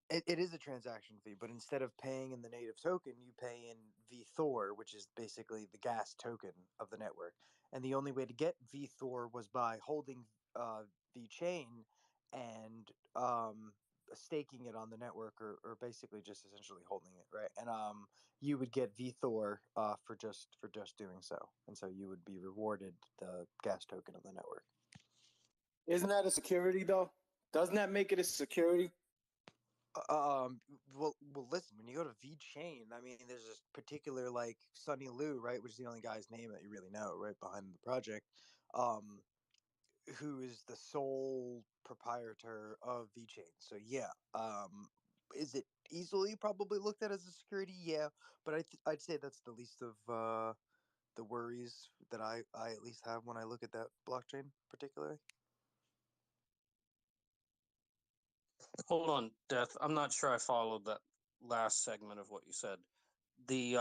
It is a transaction fee, but instead of paying in the native token, you pay in VThor, which is basically the gas token of the network. And the only way to get VThor was by holding VeChain and staking it on the network, or basically just essentially holding it, right? And you would get VThor for just doing so, and so you would be rewarded the gas token of the network. Isn't that a security though? Doesn't that make it a security? Well, listen. When you go to VeChain, I mean, there's this particular like Sunny Liu, right, which is the only guy's name that you really know, right, behind the project, um, who is the sole proprietor of VeChain. So yeah, is it easily probably looked at as a security? Yeah, but I'd say that's the least of the worries that I at least have when I look at that blockchain particularly. Hold on, Death. I'm not sure I followed that last segment of what you said. The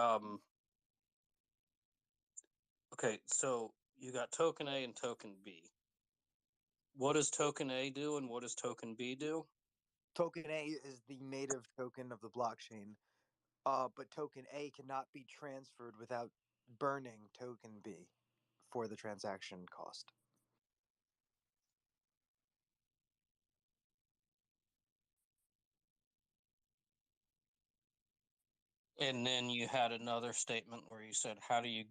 Okay, so you got token A and token B. What does token A do, and what does token B do? Token A is the native token of the blockchain. But token A cannot be transferred without burning token B for the transaction cost. And then you had another statement where you said, "How do you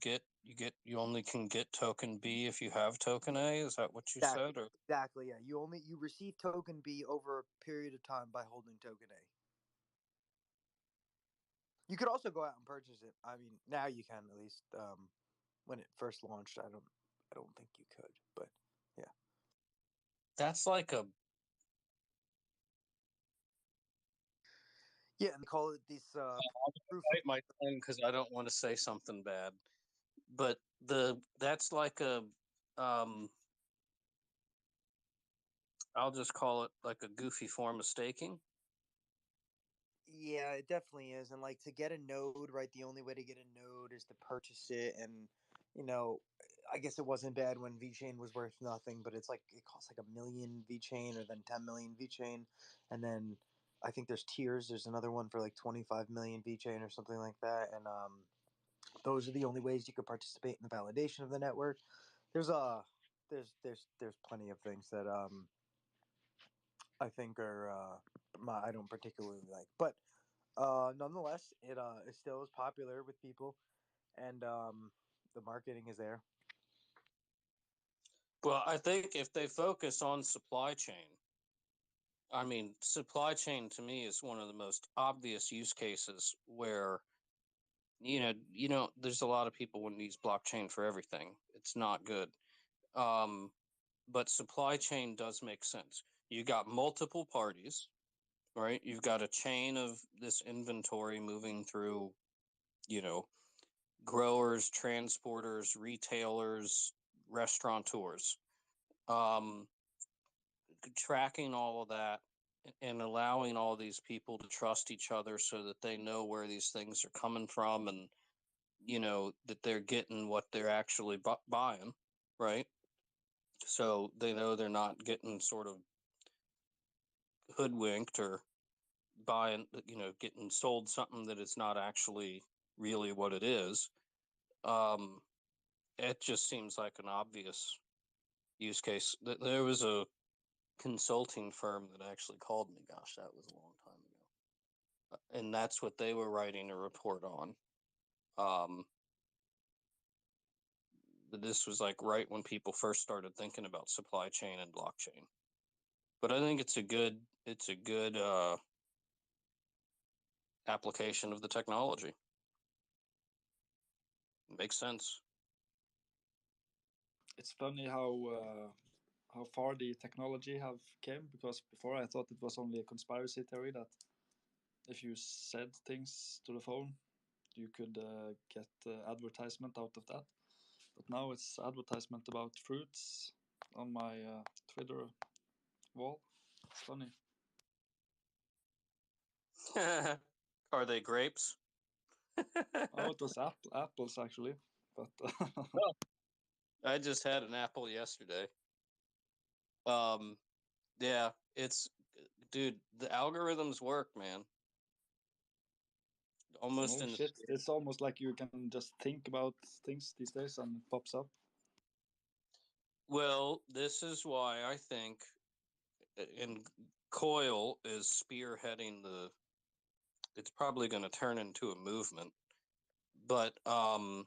only can get token B if you have token A?" Is that what you Exactly. said? Or Exactly. Yeah. You receive token B over a period of time by holding token A. You could also go out and purchase it. I mean, now you can at least. When it first launched, I don't think you could, but yeah. that's like a Yeah, and they call it this proof of. bite my tongue because I don't want to say something bad, but that's like a I'll just call it like a goofy form of staking. Yeah, it definitely is. And like to get a node, right? The only way to get a node is to purchase it. And you know, I guess it wasn't bad when VeChain was worth nothing, but it's like it costs like 1 million VeChain or then 10 million VeChain, and then I think there's tiers. There's another one for like 25 million VeChain or something like that. And those are the only ways you could participate in the validation of the network. There's there's plenty of things that I think are I don't particularly like, but nonetheless, it still is popular with people, and the marketing is there. Well, I think if they focus on supply chain, I mean, supply chain to me is one of the most obvious use cases where there's a lot of people want to use blockchain for everything. It's not good. Um, but supply chain does make sense. You got multiple parties, right? You've got a chain of this inventory moving through, you know, growers, transporters, retailers, restaurateurs, um, tracking all of that and allowing all these people to trust each other so that they know where these things are coming from, and that they're getting what they're actually buying, right? So they know they're not getting sort of hoodwinked or buying, getting sold something that is not actually really what it is. Um, it just seems like an obvious use case. There was consulting firm that actually called me. Gosh, that was a long time ago. And that's what they were writing a report on. This was like right when people first started thinking about supply chain and blockchain. But I think it's a good application of the technology. It makes sense. It's funny how far the technology have came, because before I thought it was only a conspiracy theory that if you said things to the phone, you could get advertisement out of that. But now it's advertisement about fruits on my Twitter wall. It's funny. Are they grapes? Oh, it was apples actually, but Oh, I just had an apple yesterday. Yeah, dude, the algorithms work, man. Almost no in shit. It's almost like you can just think about things these days and it pops up. Well, this is why I think, and Coil is spearheading it's probably going to turn into a movement, but the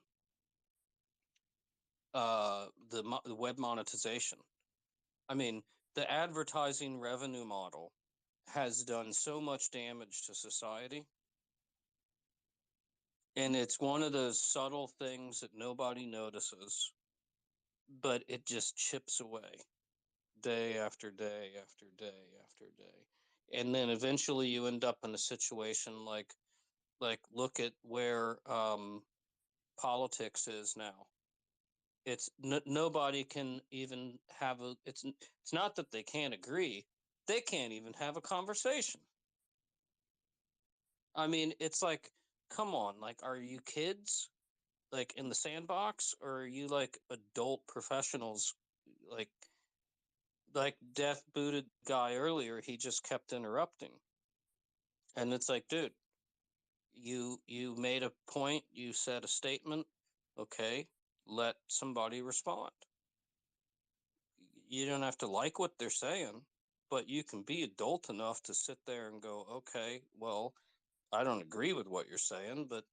web monetization. I mean, the advertising revenue model has done so much damage to society. And it's one of those subtle things that nobody notices, but it just chips away day after day after day after day. And then eventually you end up in a situation like look at where politics is now. It's nobody can even have it's not that they can't agree, they can't even have a conversation. I mean, it's like, come on, like, are you kids like in the sandbox, or are you like adult professionals? like Death booted guy earlier, he just kept interrupting, and it's like, dude, you made a point, you said a statement, okay, let somebody respond. You don't have to like what they're saying, but you can be adult enough to sit there and go, okay, well, I don't agree with what you're saying, but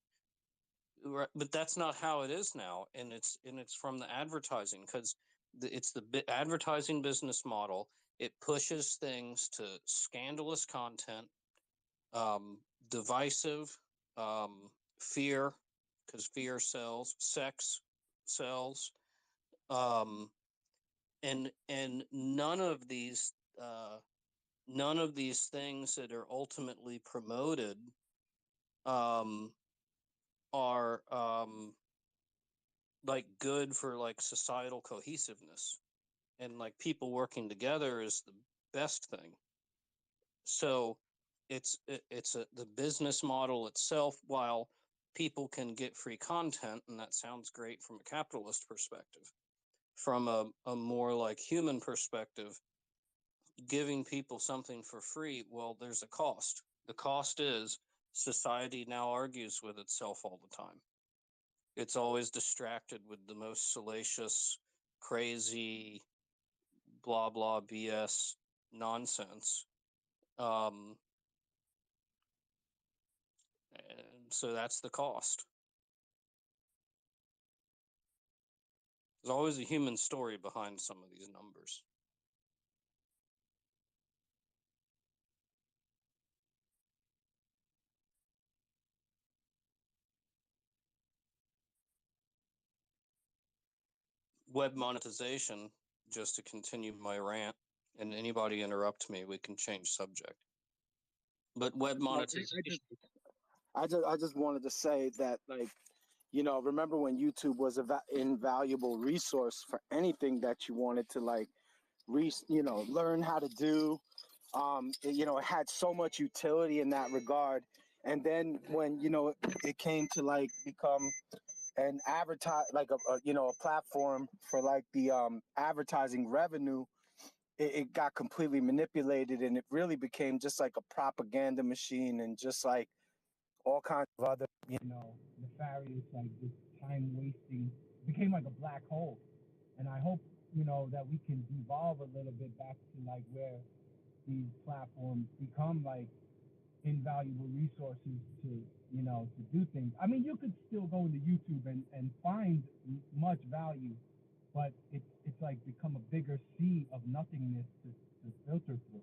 that's not how it is now. And it's from the advertising, because it's the advertising business model. It pushes things to scandalous content, divisive, fear, because fear sells, sex sells, um, and none of these things that are ultimately promoted um, are like good for like societal cohesiveness, and like people working together is the best thing. So the business model itself, while people can get free content, and that sounds great from a capitalist perspective, from a more like human perspective, giving people something for free, well, there's a cost. The cost is society now argues with itself all the time. It's always distracted with the most salacious, crazy, blah, blah, BS nonsense. And so that's the cost. There's always a human story behind some of these numbers. Web monetization, just to continue my rant, and anybody interrupt me, we can change subject. But web monetization. I just wanted to say that, like, remember when YouTube was an invaluable resource for anything that you wanted to, like, learn how to do. It had so much utility in that regard. And then when, it came to, like, become an a platform for, like, the advertising revenue, it got completely manipulated, and it really became just like a propaganda machine, and just like all kinds of other, nefarious, like, just time wasting. It became like a black hole. And I hope that we can devolve a little bit back to like where these platforms become like invaluable resources to to do things. I mean, you could still go into YouTube and find much value, but it's like become a bigger sea of nothingness to filter through.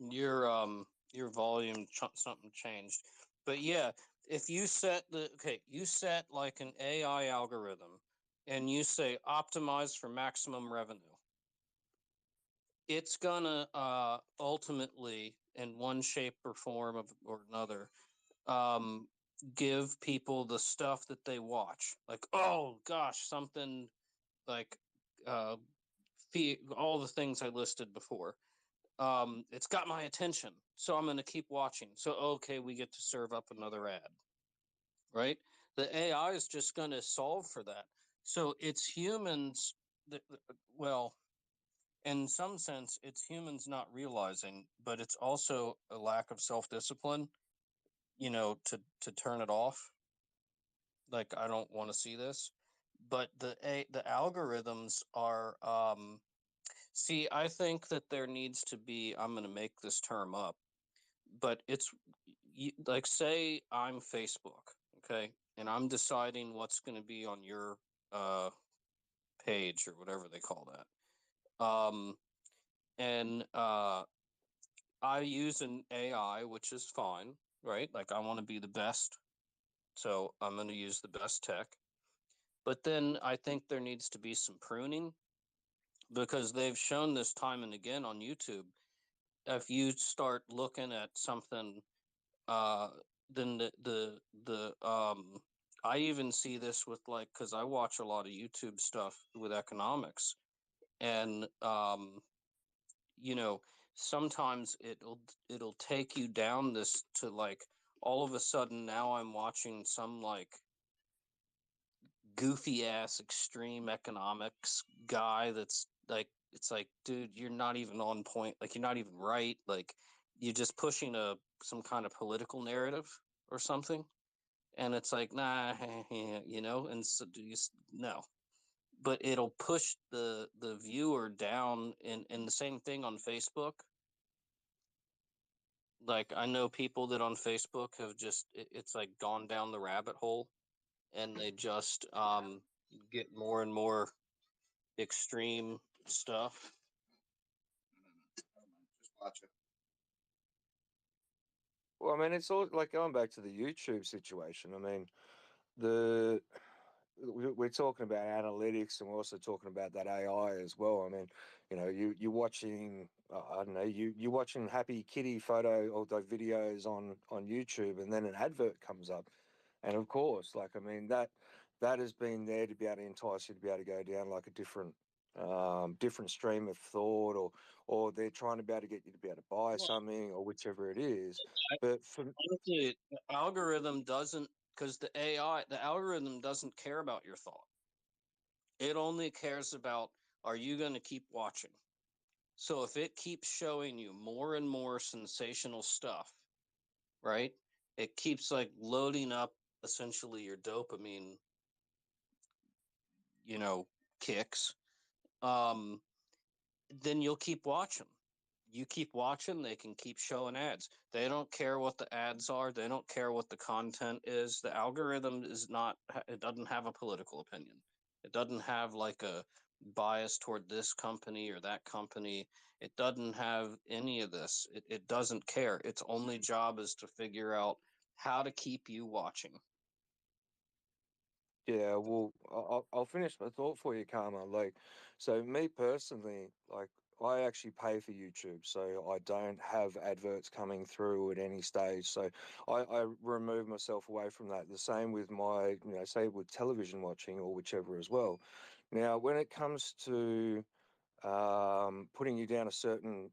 Your volume something changed, but yeah, if you set you set like an AI algorithm, and you say optimize for maximum revenue, it's gonna ultimately, in one shape or form or another, um, give people the stuff that they watch. Like, oh gosh, something like uh, all the things I listed before. It's got my attention, so I'm going to keep watching. So, okay, we get to serve up another ad, right? The AI is just going to solve for that. So it's humans that, well, in some sense, it's humans not realizing, but it's also a lack of self-discipline, to turn it off. Like, I don't want to see this, but the algorithms are, see, I think that there needs to be, I'm going to make this term up, but it's like, say I'm Facebook, okay, and I'm deciding what's going to be on your uh, page or whatever they call that. And I use an AI, which is fine, right? Like, I want to be the best, so I'm going to use the best tech. But then I think there needs to be some pruning, because they've shown this time and again on YouTube. If you start looking at something, uh, then I even see this with, like, because I watch a lot of YouTube stuff with economics, and you know, sometimes it'll take you down this to, like, all of a sudden now I'm watching some like goofy ass extreme economics guy that's like, it's like, dude, you're not even on point, like, you're not even right, like, you're just pushing some kind of political narrative or something, and it's like, nah, and so do you no, but it'll push the viewer down, and the same thing on Facebook. Like, I know people that on Facebook have just, it's like gone down the rabbit hole, and they just get more and more extreme stuff. Just watch it. Well, I mean, it's all like going back to the YouTube situation. I mean, the we're talking about analytics, and we're also talking about that AI as well. I mean, you're watching, I don't know, you're watching happy kitty photo or the videos on YouTube, and then an advert comes up, and of course, like, I mean, that has been there to be able to entice you to be able to go down like a different stream of thought, or they're trying to be able to get you to be able to buy Well, something or whichever it is. I, But for honestly, the algorithm doesn't, because the algorithm doesn't care about your thought. It only cares about, are you going to keep watching? So if it keeps showing you more and more sensational stuff, right? It keeps like loading up essentially your dopamine, you know, kicks. Um, then you'll keep watching. You keep watching, they can keep showing ads. They don't care what the ads are. They don't care what the content is. The algorithm is not, it doesn't have a political opinion. It doesn't have like a bias toward this company or that company. It doesn't have any of this. It doesn't care. Its only job is to figure out how to keep you watching. Yeah, well, I'll finish my thought for you, Karma. Like, so me personally, like, I actually pay for YouTube, so I don't have adverts coming through at any stage. So I remove myself away from that. The same with my, say with television watching or whichever as well. Now, when it comes to putting you down a certain,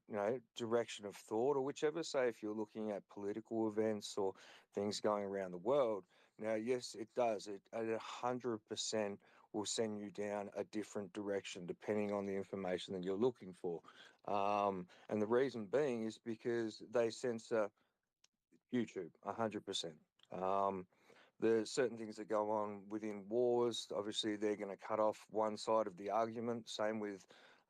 direction of thought or whichever. Say if you're looking at political events or things going around the world. Now, yes, it does. It 100% will send you down a different direction depending on the information that you're looking for. And the reason being is because they censor YouTube 100%. There's certain things that go on within wars. Obviously, they're going to cut off one side of the argument. Same with,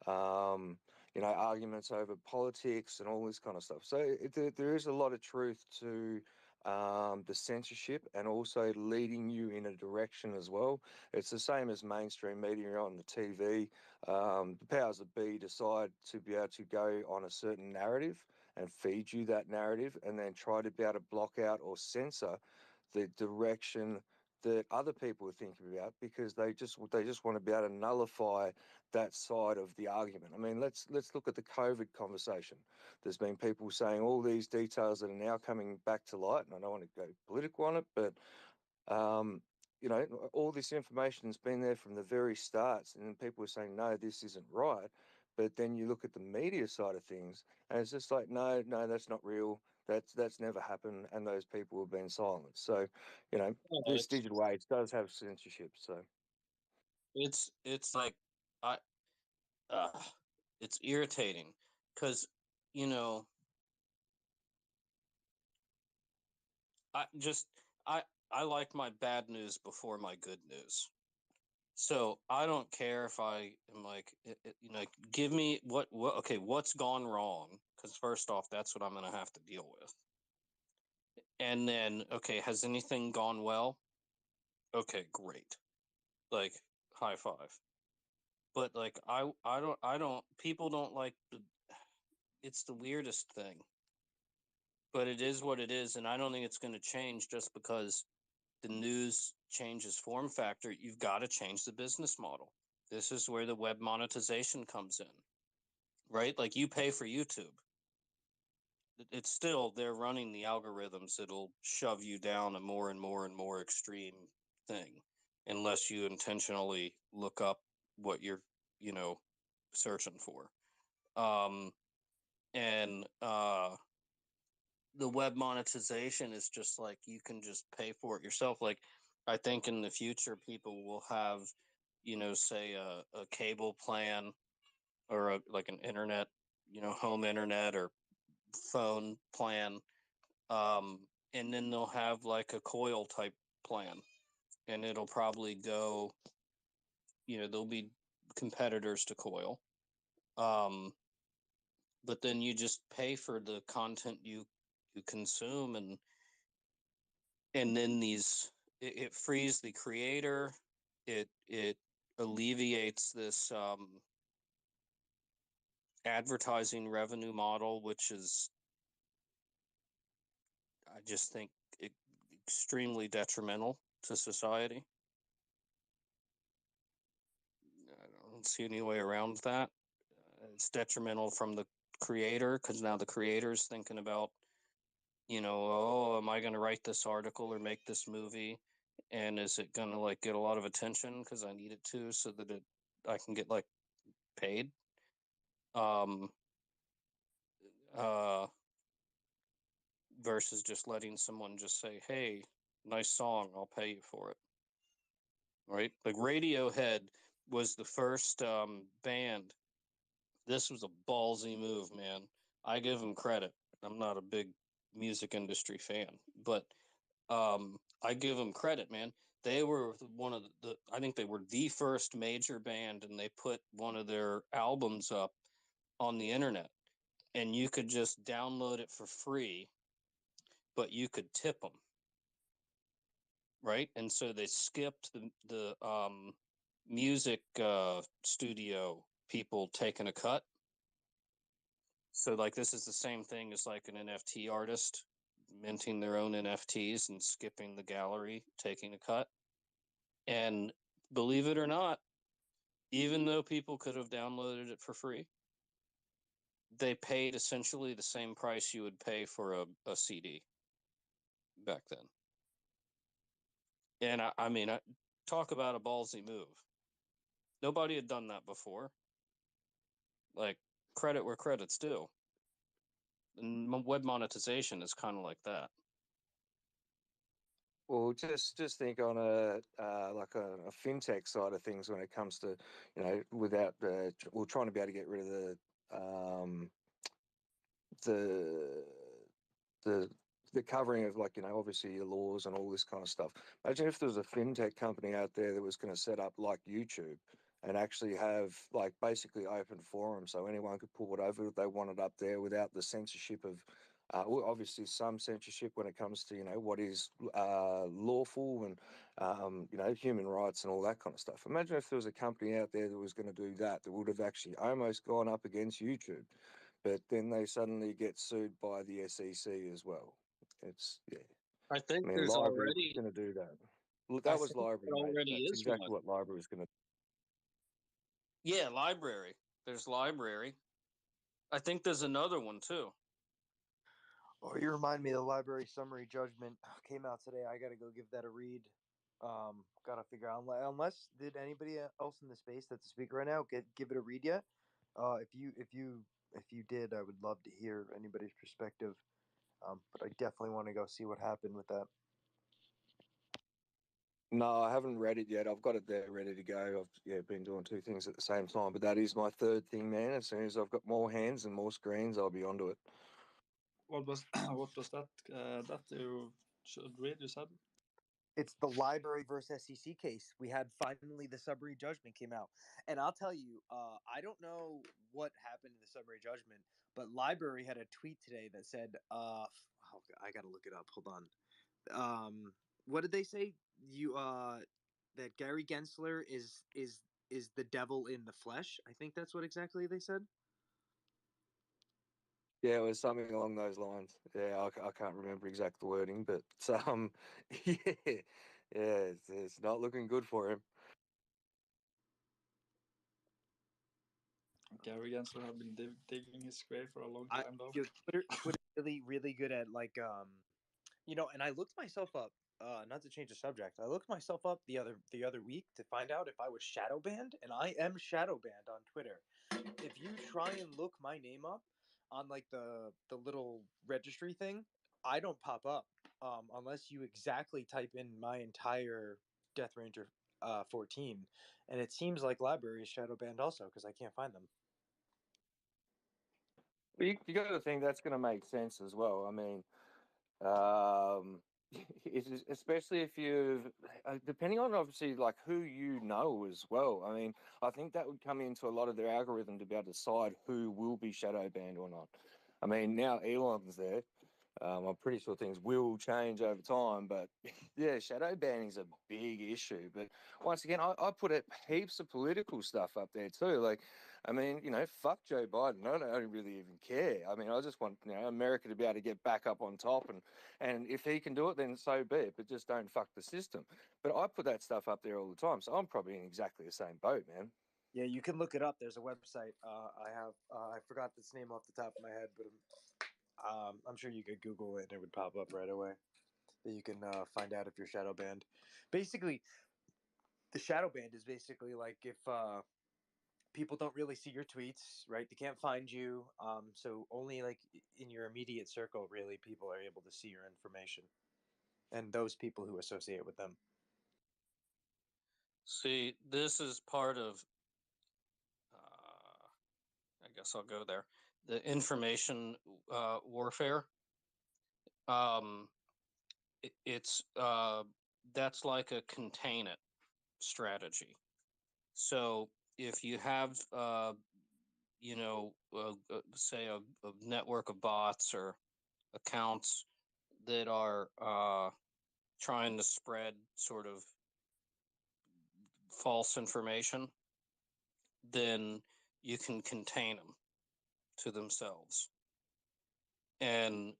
arguments over politics and all this kind of stuff. So there is a lot of truth to the censorship and also leading you in a direction as well. It's the same as mainstream media on the TV. The powers that be decide to be able to go on a certain narrative and feed you that narrative, and then try to be able to block out or censor the direction that other people are thinking about, because they just want to be able to nullify that side of the argument. I mean, let's look at the COVID conversation. There's been people saying all these details that are now coming back to light, and I don't want to go political on it, but all this information's been there from the very starts, and then people are saying, no, this isn't right. But then you look at the media side of things, and it's just like, no, that's not real. That's never happened, and those people have been silenced. So, Yeah, this digital age does have censorship. So it's like I uh, it's irritating because you know I just I I like my bad news before my good news. So I don't care if I am like, give me okay, what's gone wrong? Because first off, that's what I'm going to have to deal with. And then, okay, has anything gone well? Okay, great. Like, high five. But like, people don't like it's the weirdest thing. But it is what it is, and I don't think it's going to change just because the news changes form factor. You've got to change the business model. This is where the web monetization comes in, right? Like you pay for YouTube. It's still, they're running the algorithms that'll shove you down a more and more and more extreme thing, unless you intentionally look up what you're, searching for. And the web monetization is just like you can just pay for it yourself. Like I think in the future people will have, say a cable plan or like an internet, home internet or phone plan, and then they'll have like a coil type plan, and it'll probably go, there'll be competitors to coil, um, but then you just pay for the content you consume, and then it frees the creator, it alleviates this advertising revenue model, which is, I just think, extremely detrimental to society. I don't see any way around that. It's detrimental from the creator, because now the creator's thinking about, oh, am I going to write this article or make this movie, and is it going to like get a lot of attention because I need it to, so that I can get like paid. Um, uh, versus just letting someone just say, "Hey, nice song, I'll pay you for it." Right? Like Radiohead was the first band. This was a ballsy move, man. I give them credit. I'm not a big music industry fan, but I give them credit, man. They were one of I think they were the first major band, and they put one of their albums up on the internet, and you could just download it for free, but you could tip them, right? And so they skipped the music studio people taking a cut. So like this is the same thing as like an NFT artist minting their own NFTs and skipping the gallery taking a cut. And believe it or not, even though people could have downloaded it for free, they paid essentially the same price you would pay for a CD back then. And I mean, talk about a ballsy move. Nobody had done that before. Like, credit where credit's due. And web monetization is kind of like that. Well, just think on a fintech side of things when it comes to, without trying to be able to get rid of the the the covering of, like, obviously your laws and all this kind of stuff. Imagine if there was a fintech company out there that was going to set up like YouTube and actually have like basically open forum so anyone could put whatever they wanted up there without the censorship of well, obviously some censorship when it comes to what is lawful and human rights and all that kind of stuff. Imagine if there was a company out there that was going to do that would have actually almost gone up against YouTube, but then they suddenly get sued by the SEC as well. It's yeah. I think I mean, there's Library was already, going to do that. Look, I that was think Library, there mate. already That's is one. exactly what Library was going to. Yeah, library. There's library. I think there's another one too. Oh, you remind me. The library summary judgment came out today. I got to go give that a read. Got to figure out unless did anybody else in the space that's a speaker right now give it a read yet? If you did, I would love to hear anybody's perspective. But I definitely want to go see what happened with that. No, I haven't read it yet. I've got it there ready to go. I've been doing two things at the same time, but that is my third thing, man. As soon as I've got more hands and more screens, I'll be onto it. What was what was that that you should read? You said It's the library versus SEC case. We had finally the summary judgment came out, and I'll tell you, I don't know what happened in the summary judgment, but library had a tweet today that said, I gotta look it up. Hold on. What did they say? You that Gary Gensler is the devil in the flesh. I think that's what exactly they said. Yeah, it was something along those lines. Yeah, I can't remember exact wording, but yeah, it's not looking good for him. Gary Gensler have been digging his grave for a long I time, though. Twitter really good at and I looked myself up. Not to change the subject, I looked myself up the other week to find out if I was shadow banned, and I am shadow banned on Twitter. If you try and look my name up on like the little registry thing, I don't pop up unless you exactly type in my entire Death Ranger 14, and it seems like library is shadow banned also because I can't find them. You got to think that's going to make sense as well. I mean, um, especially if you, depending on obviously like who you know as well. I mean, I think that would come into a lot of their algorithm to be able to decide who will be shadow banned or not. I mean, now Elon's there. I'm pretty sure things will change over time, but yeah, shadow banning is a big issue. But once again, I put it heaps of political stuff up there too. Like, I mean, fuck Joe Biden. I don't really even care. I mean, I just want America to be able to get back up on top, and if he can do it, then so be it. But just don't fuck the system. But I put that stuff up there all the time, so I'm probably in exactly the same boat, man. Yeah, you can look it up. There's a website. I forgot its name off the top of my head, but I'm sure you could Google it and it would pop up right away. That you can find out if you're shadow banned. Basically, the shadow banned is basically like if people don't really see your tweets, right? They can't find you. So only like in your immediate circle, really, people are able to see your information, and those people who associate with them. See, this is part of, I guess I'll go there, the information warfare. Um, it's that's like a contain it strategy. So if you have, say a network of bots or accounts that are trying to spread sort of false information, then you can contain them to themselves, and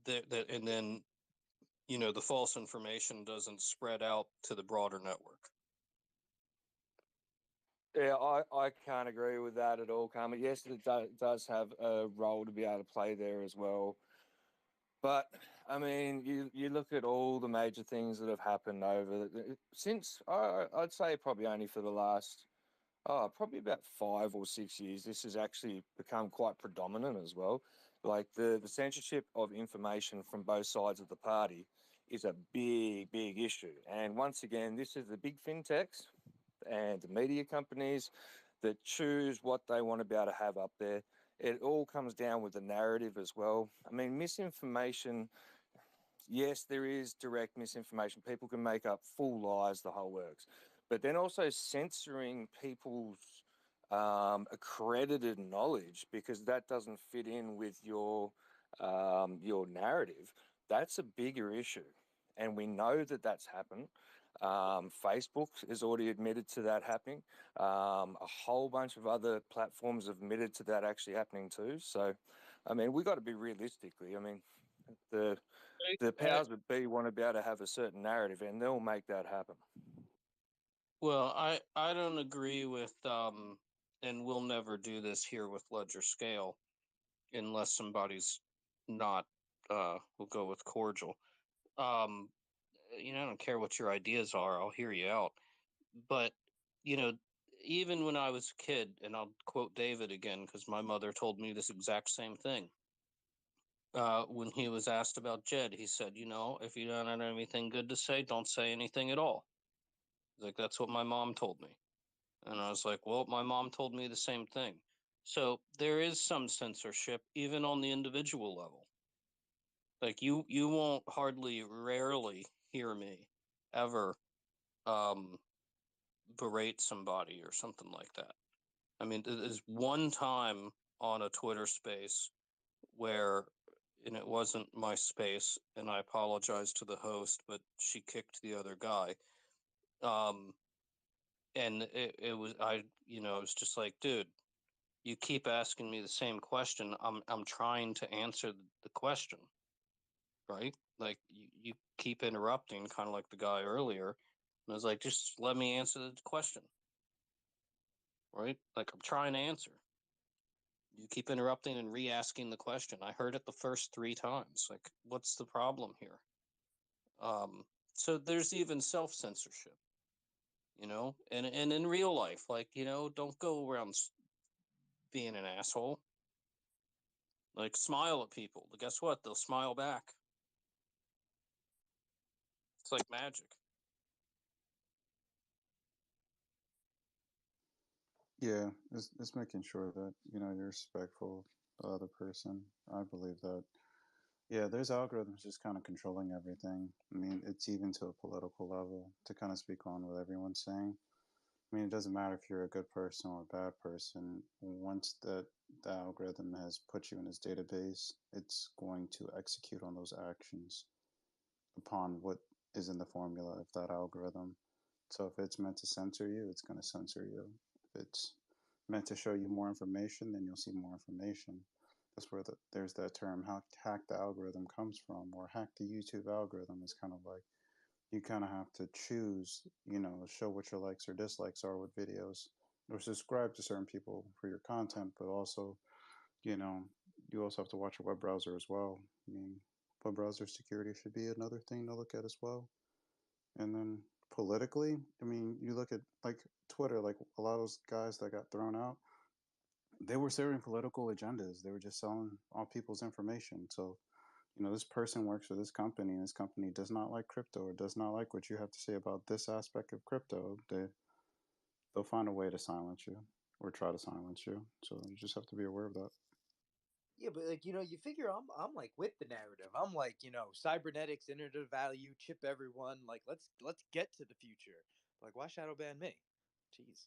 and then the false information doesn't spread out to the broader network. Yeah, I can't agree with that at all, Carmen. Yes, it does have a role to be able to play there as well. But I mean, you look at all the major things that have happened over since I'd say probably only for the last probably about 5 or 6 years. This has actually become quite predominant as well. Like the censorship of information from both sides of the party is a big issue. And once again, this is the big fintechs and the media companies that choose what they want to be able to have up there. it all comes down with the narrative as well. I mean, misinformation, yes, there is direct misinformation. People can make up full lies, the whole works. But then also censoring people's accredited knowledge because that doesn't fit in with your narrative. That's a bigger issue, and we know that that's happened. Facebook has already admitted to that happening. A whole bunch of other platforms have admitted to that actually happening too. So, I mean, we got to be realistically. I mean, the powers that be want to be able to have a certain narrative, and they'll make that happen. Well, I don't agree with and we'll never do this here with ledgerscale unless somebody's not we'll go with cordial. Um, I don't care what your ideas are, I'll hear you out. But you know, even when I was a kid, and I'll quote David again because my mother told me this exact same thing. When he was asked about Jed, he said, if you don't have anything good to say, don't say anything at all. He's like, that's what my mom told me. And I was like, well, my mom told me the same thing. So there is some censorship, even on the individual level. Like you won't rarely hear me ever um, berate somebody or something like that. I mean, there's one time on a Twitter space where, and it wasn't my space, and I apologize to the host, but she kicked the other guy. Um, and it was, it was just like, dude, you keep asking me the same question. I'm trying to answer the question, right? Like you keep interrupting, kind of like the guy earlier. And I was like, just let me answer the question, right? Like I'm trying to answer. You keep interrupting and re-asking the question. I heard it the first 3 times. Like, what's the problem here? Um, so there's even self-censorship, and in real life, like, don't go around being an asshole. Like, smile at people. But guess what? They'll smile back. It's like magic. Yeah, it's making sure that you're respectful of the other person. I believe that. Yeah, there's algorithms just kind of controlling everything. I mean, it's even to a political level to kind of speak on what everyone's saying. I mean, it doesn't matter if you're a good person or a bad person. Once the algorithm has put you in its database, it's going to execute on those actions upon what is in the formula of that algorithm. So if it's meant to censor you, it's going to censor you. If it's meant to show you more information, then you'll see more information. That's where there's that term hack the algorithm comes from, or hack the YouTube algorithm is kind of like you kind of have to choose, show what your likes or dislikes are with videos, or subscribe to certain people for your content, but also, you know, you also have to watch your web browser as well. I mean, web browser security should be another thing to look at as well. And then politically, I mean, you look at like Twitter, like a lot of those guys that got thrown out, they were serving political agendas. They were just selling all people's information. So, this person works for this company, and this company does not like crypto or does not like what you have to say about this aspect of crypto. They'll find a way to silence you or try to silence you. So you just have to be aware of that. Yeah, but like you figure I'm like with the narrative. I'm like cybernetics, internet of value, chip everyone. Like let's get to the future. Like why shadow ban me? Jeez,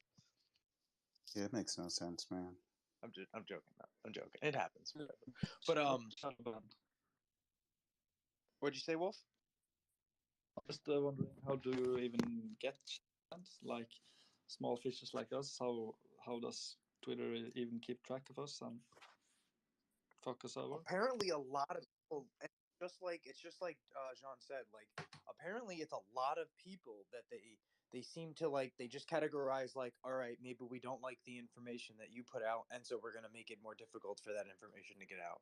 Yeah, it makes no sense, man. I'm joking. Though. I'm joking. It happens. Whatever. But what'd you say, Wolf? Just wondering, how do you even get like small fishes like us? How does Twitter even keep track of us and fuck us over? Apparently, a lot of people. It's just like Jean said. Like apparently, it's a lot of people that they seem to like. They just categorize like, all right, maybe we don't like the information that you put out, and so we're gonna make it more difficult for that information to get out.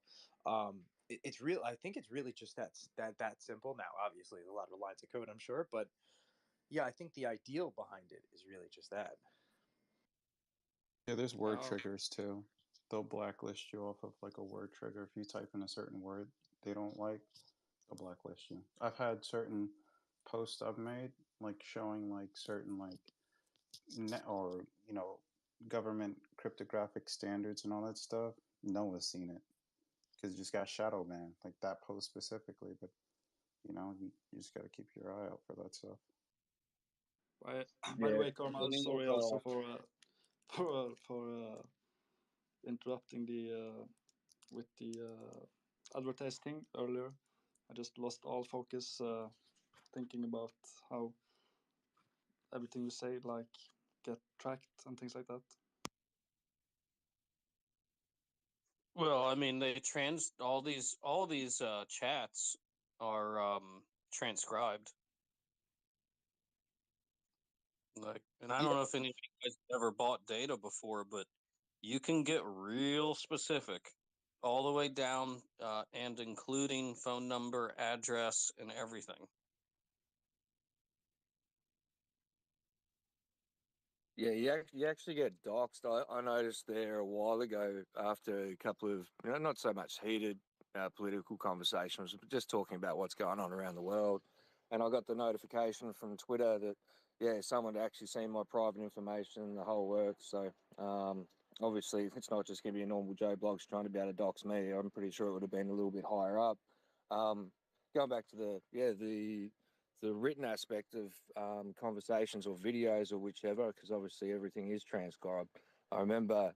It's real. I think it's really just that simple. Now, obviously, a lot of lines of code, I'm sure, but yeah, I think the ideal behind it is really just that. Yeah, there's word Oh, triggers too. They'll blacklist you off of like a word trigger if you type in a certain word they don't like. They'll blacklist you. I've had certain posts I've made like showing like certain like net or government cryptographic standards and all that stuff. no one's seen it because it just got shadow banned, like that post specifically. But you just got to keep your eye out for that stuff. By the Yeah, way, Karma, I mean, sorry also for interrupting with the advertising earlier. I just lost all focus thinking about how everything you say like get tracked and things like that. well, I mean, they all these chats are transcribed. Like, and I don't know if any of you guys ever bought data before, but you can get real specific, all the way down and including phone number, address, and everything. Yeah, you actually get doxxed. I noticed there a while ago after a couple of, not so much heated political conversations, but just talking about what's going on around the world. And I got the notification from Twitter that, yeah, someone had actually seen my private information, the whole works. So obviously it's not just going to be a normal Joe Blogs trying to be able to dox me. I'm pretty sure it would have been a little bit higher up. Going back to the written aspect of conversations or videos or whichever, because obviously everything is transcribed. I remember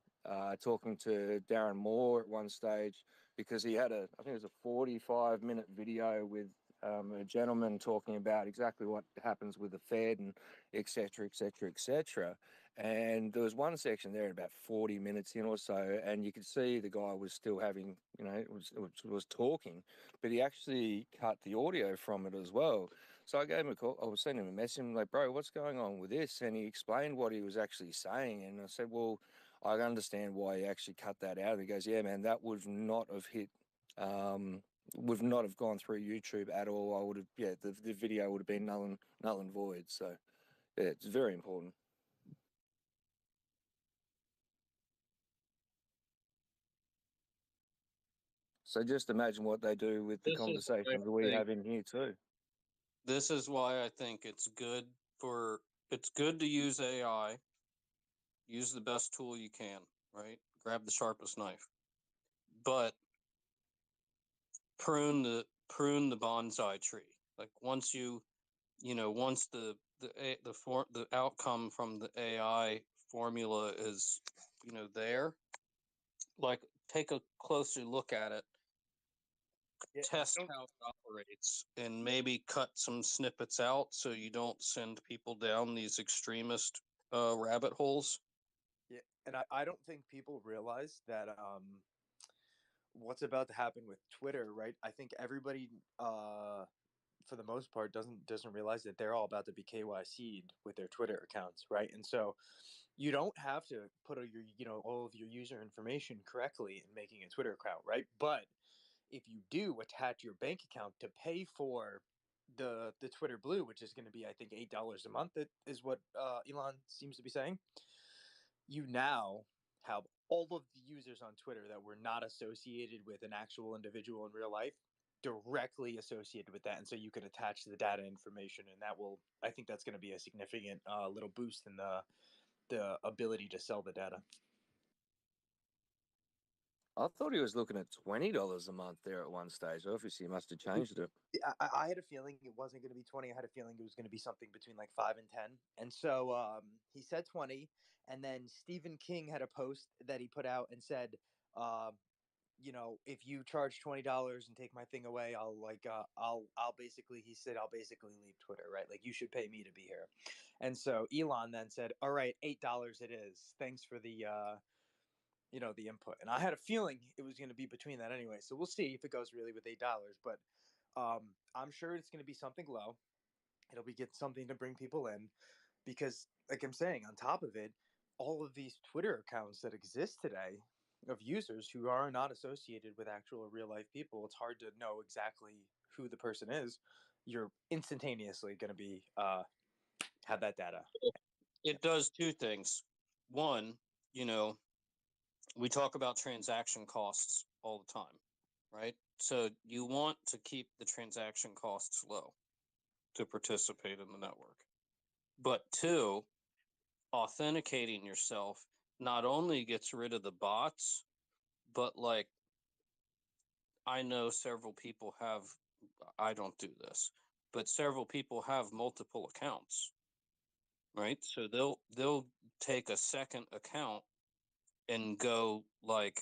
talking to Darren Moore at one stage because he had I think it was a 45-minute video with a gentleman talking about exactly what happens with the Fed and et cetera, et cetera, et cetera. And there was one section there about 40 minutes in or so, and you could see the guy was still having, was talking, but he actually cut the audio from it as well. So I gave him a call. I was sending him a message. I'm like, bro, what's going on with this? And he explained what he was actually saying. And I said, well, I understand why he actually cut that out. And he goes, yeah, man, that would not have hit, would not have gone through YouTube at all. I would have, yeah, the video would have been null and void. So yeah, it's very important. So just imagine what they do with the conversations we have in here too. This is why I think it's good to use AI. Use the best tool you can, right? Grab the sharpest knife. But prune the bonsai tree. Like once once the outcome from the AI formula is, there, like take a closer look at it, test how it operates, and maybe cut some snippets out so you don't send people down these extremist rabbit holes. Yeah, and I don't think people realize that what's about to happen with Twitter, right? I think everybody for the most part doesn't realize that they're all about to be KYC'd with their Twitter accounts, right? And so you don't have to put all of your user information correctly in making a Twitter account, right? But if you do attach your bank account to pay for the Twitter Blue, which is going to be I think $8 a month, that is what Elon seems to be saying. You now have all of the users on Twitter that were not associated with an actual individual in real life directly associated with that, and so you can attach the data information, and I think that's going to be a significant little boost in the ability to sell the data. I thought he was looking at $20 a month there at one stage. Obviously, he must have changed it. I had a feeling it wasn't going to be 20. I had a feeling it was going to be something between like 5 and 10. And so he said 20. And then Stephen King had a post that he put out and said, if you charge $20 and take my thing away, I'll basically, he said, I'll basically leave Twitter, right? Like you should pay me to be here. And so Elon then said, all right, $8 it is. Thanks for the the input. And I had a feeling it was going to be between that anyway. So we'll see if it goes really with $8. But I'm sure it's going to be something low. It'll be get something to bring people in because, like I'm saying, on top of it, all of these Twitter accounts that exist today of users who are not associated with actual real life people, it's hard to know exactly who the person is. You're instantaneously going to be have that data. It does two things. One, we talk about transaction costs all the time, right? So you want to keep the transaction costs low to participate in the network. But two, authenticating yourself not only gets rid of the bots, but like I know several people have, I don't do this, but several people have multiple accounts, right? So they'll take a second account and go like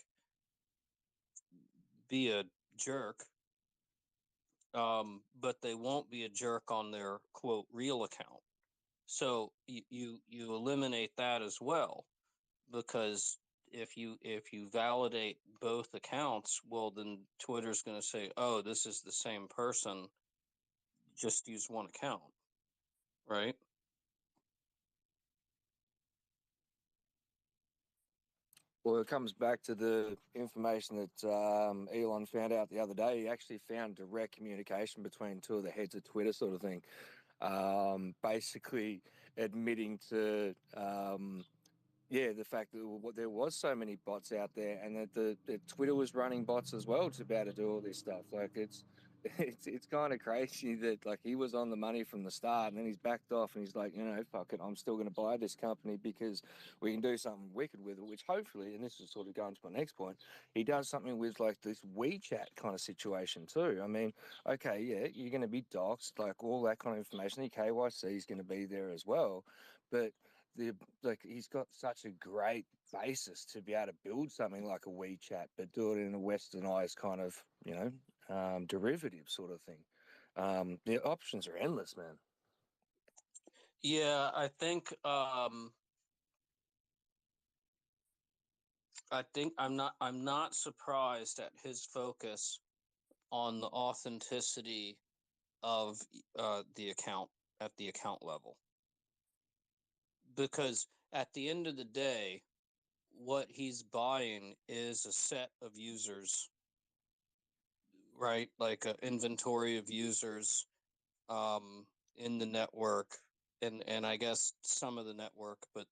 be a jerk, but they won't be a jerk on their quote real account. So you eliminate that as well, because if you validate both accounts, well then Twitter's going to say, oh, this is the same person, just use one account, right? Well, it comes back to the information that Elon found out the other day. He actually found direct communication between two of the heads of Twitter, sort of thing. Basically admitting to the fact that there was so many bots out there, and that Twitter was running bots as well to be able to do all this stuff. Like it's kind of crazy that like he was on the money from the start, and then he's backed off, and he's like, fuck it, I'm still going to buy this company because we can do something wicked with it. Which hopefully, and this is sort of going to my next point, he does something with like this WeChat kind of situation too. I mean, okay, yeah, you're going to be doxxed, like all that kind of information. The KYC is going to be there as well, but he's got such a great basis to be able to build something like a WeChat, but do it in a westernized kind of derivative sort of thing. The options are endless, man. Yeah, I think I'm not surprised at his focus on the authenticity of the account at the account level, because at the end of the day, what he's buying is a set of users, right? Like an inventory of users in the network, and I guess some of the network, but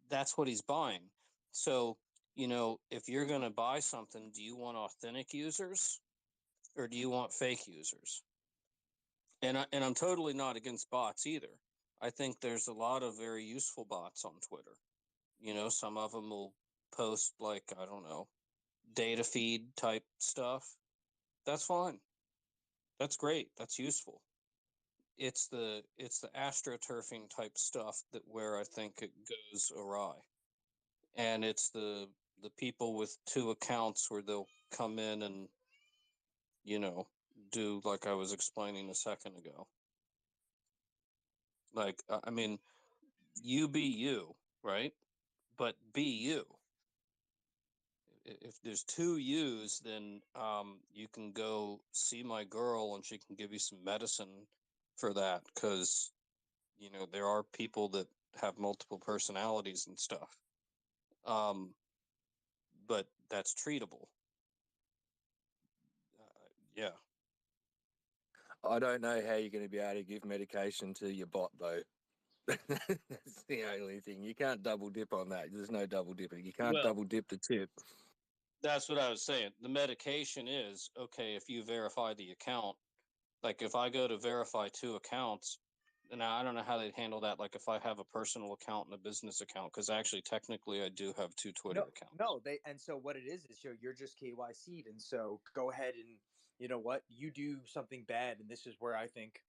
that's what he's buying. So, if you're going to buy something, do you want authentic users or do you want fake users? And I'm totally not against bots either. I think there's a lot of very useful bots on Twitter. Some of them will post like, I don't know, data feed type stuff. That's fine. That's great. That's useful. It's the astroturfing type stuff that where I think it goes awry. And it's the people with two accounts where they'll come in and do like I was explaining a second ago. Like I mean, you be you, right? But be you. If there's two yous, then you can go see my girl and she can give you some medicine for that, because there are people that have multiple personalities and stuff. But that's treatable. Yeah. I don't know how you're going to be able to give medication to your bot though. That's the only thing. You can't double dip on that. There's no double dipping. You can't Well, double dip the tip. that's what I was saying. The medication is okay if you verify the account. Like if I go to verify two accounts, and I don't know how they'd handle that. Like if I have a personal account and a business account, because actually technically I do have two Twitter accounts. No, and so what it is you're just KYC'd, and so go ahead and you know what, you do something bad, and this is where I think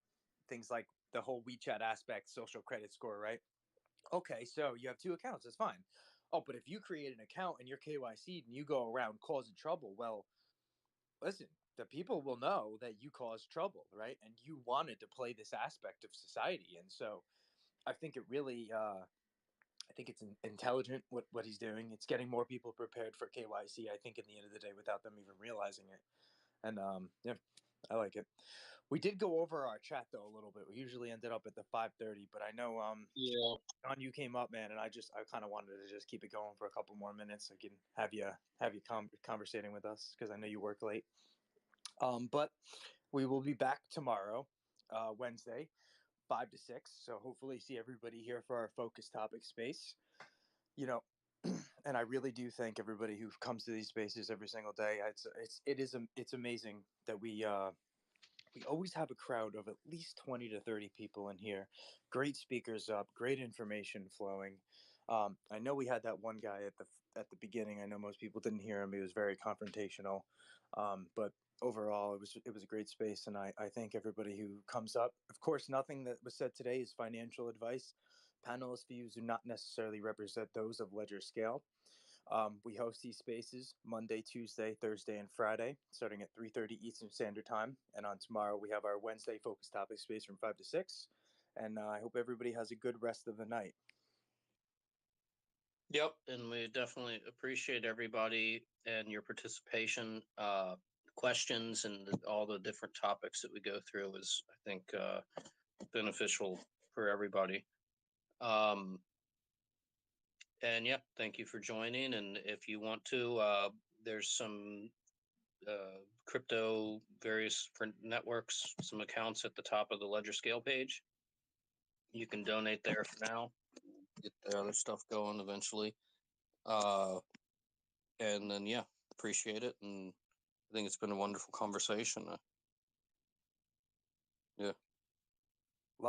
things like the whole WeChat aspect, social credit score, right? Okay, so you have two accounts, that's fine. Oh, but if you create an account and you're KYC'd and you go around causing trouble, well, listen, the people will know that you caused trouble, right? And you wanted to play this aspect of society, and so I think it really I think it's intelligent what he's doing. It's getting more people prepared for KYC. I think in the end of the day, without them even realizing it. And yeah, I like it. We did go over our chat though a little bit. We usually ended up at the 5:30, but I know Yeah. John, you came up, man, and I kind of wanted to just keep it going for a couple more minutes. So I can have you conversating with us because I know you work late. But we will be back tomorrow, Wednesday, 5 to 6. So hopefully see everybody here for our focus topic space. You know, and I really do thank everybody who comes to these spaces every single day. It's amazing that we always have a crowd of at least 20 to 30 people in here. Great speakers up, great information flowing. I know we had that one guy at the beginning. I know most people didn't hear him. He was very confrontational, but overall, it was a great space, and I thank everybody who comes up. Of course, nothing that was said today is financial advice. Panelist views do not necessarily represent those of Ledger Scale. We host these spaces Monday, Tuesday, Thursday, and Friday, starting at 3:30 Eastern Standard Time. And on tomorrow, we have our Wednesday focus topic space from 5 to 6. And I hope everybody has a good rest of the night. Yep, and we definitely appreciate everybody and your participation. Questions and all the different topics that we go through is, I think, beneficial for everybody. And yeah, thank you for joining. And if you want to, there's some crypto, various different networks, some accounts at the top of the Ledger Scale page. You can donate there for now. Get the other stuff going eventually. And then yeah, appreciate it, and I think it's been a wonderful conversation. Yeah.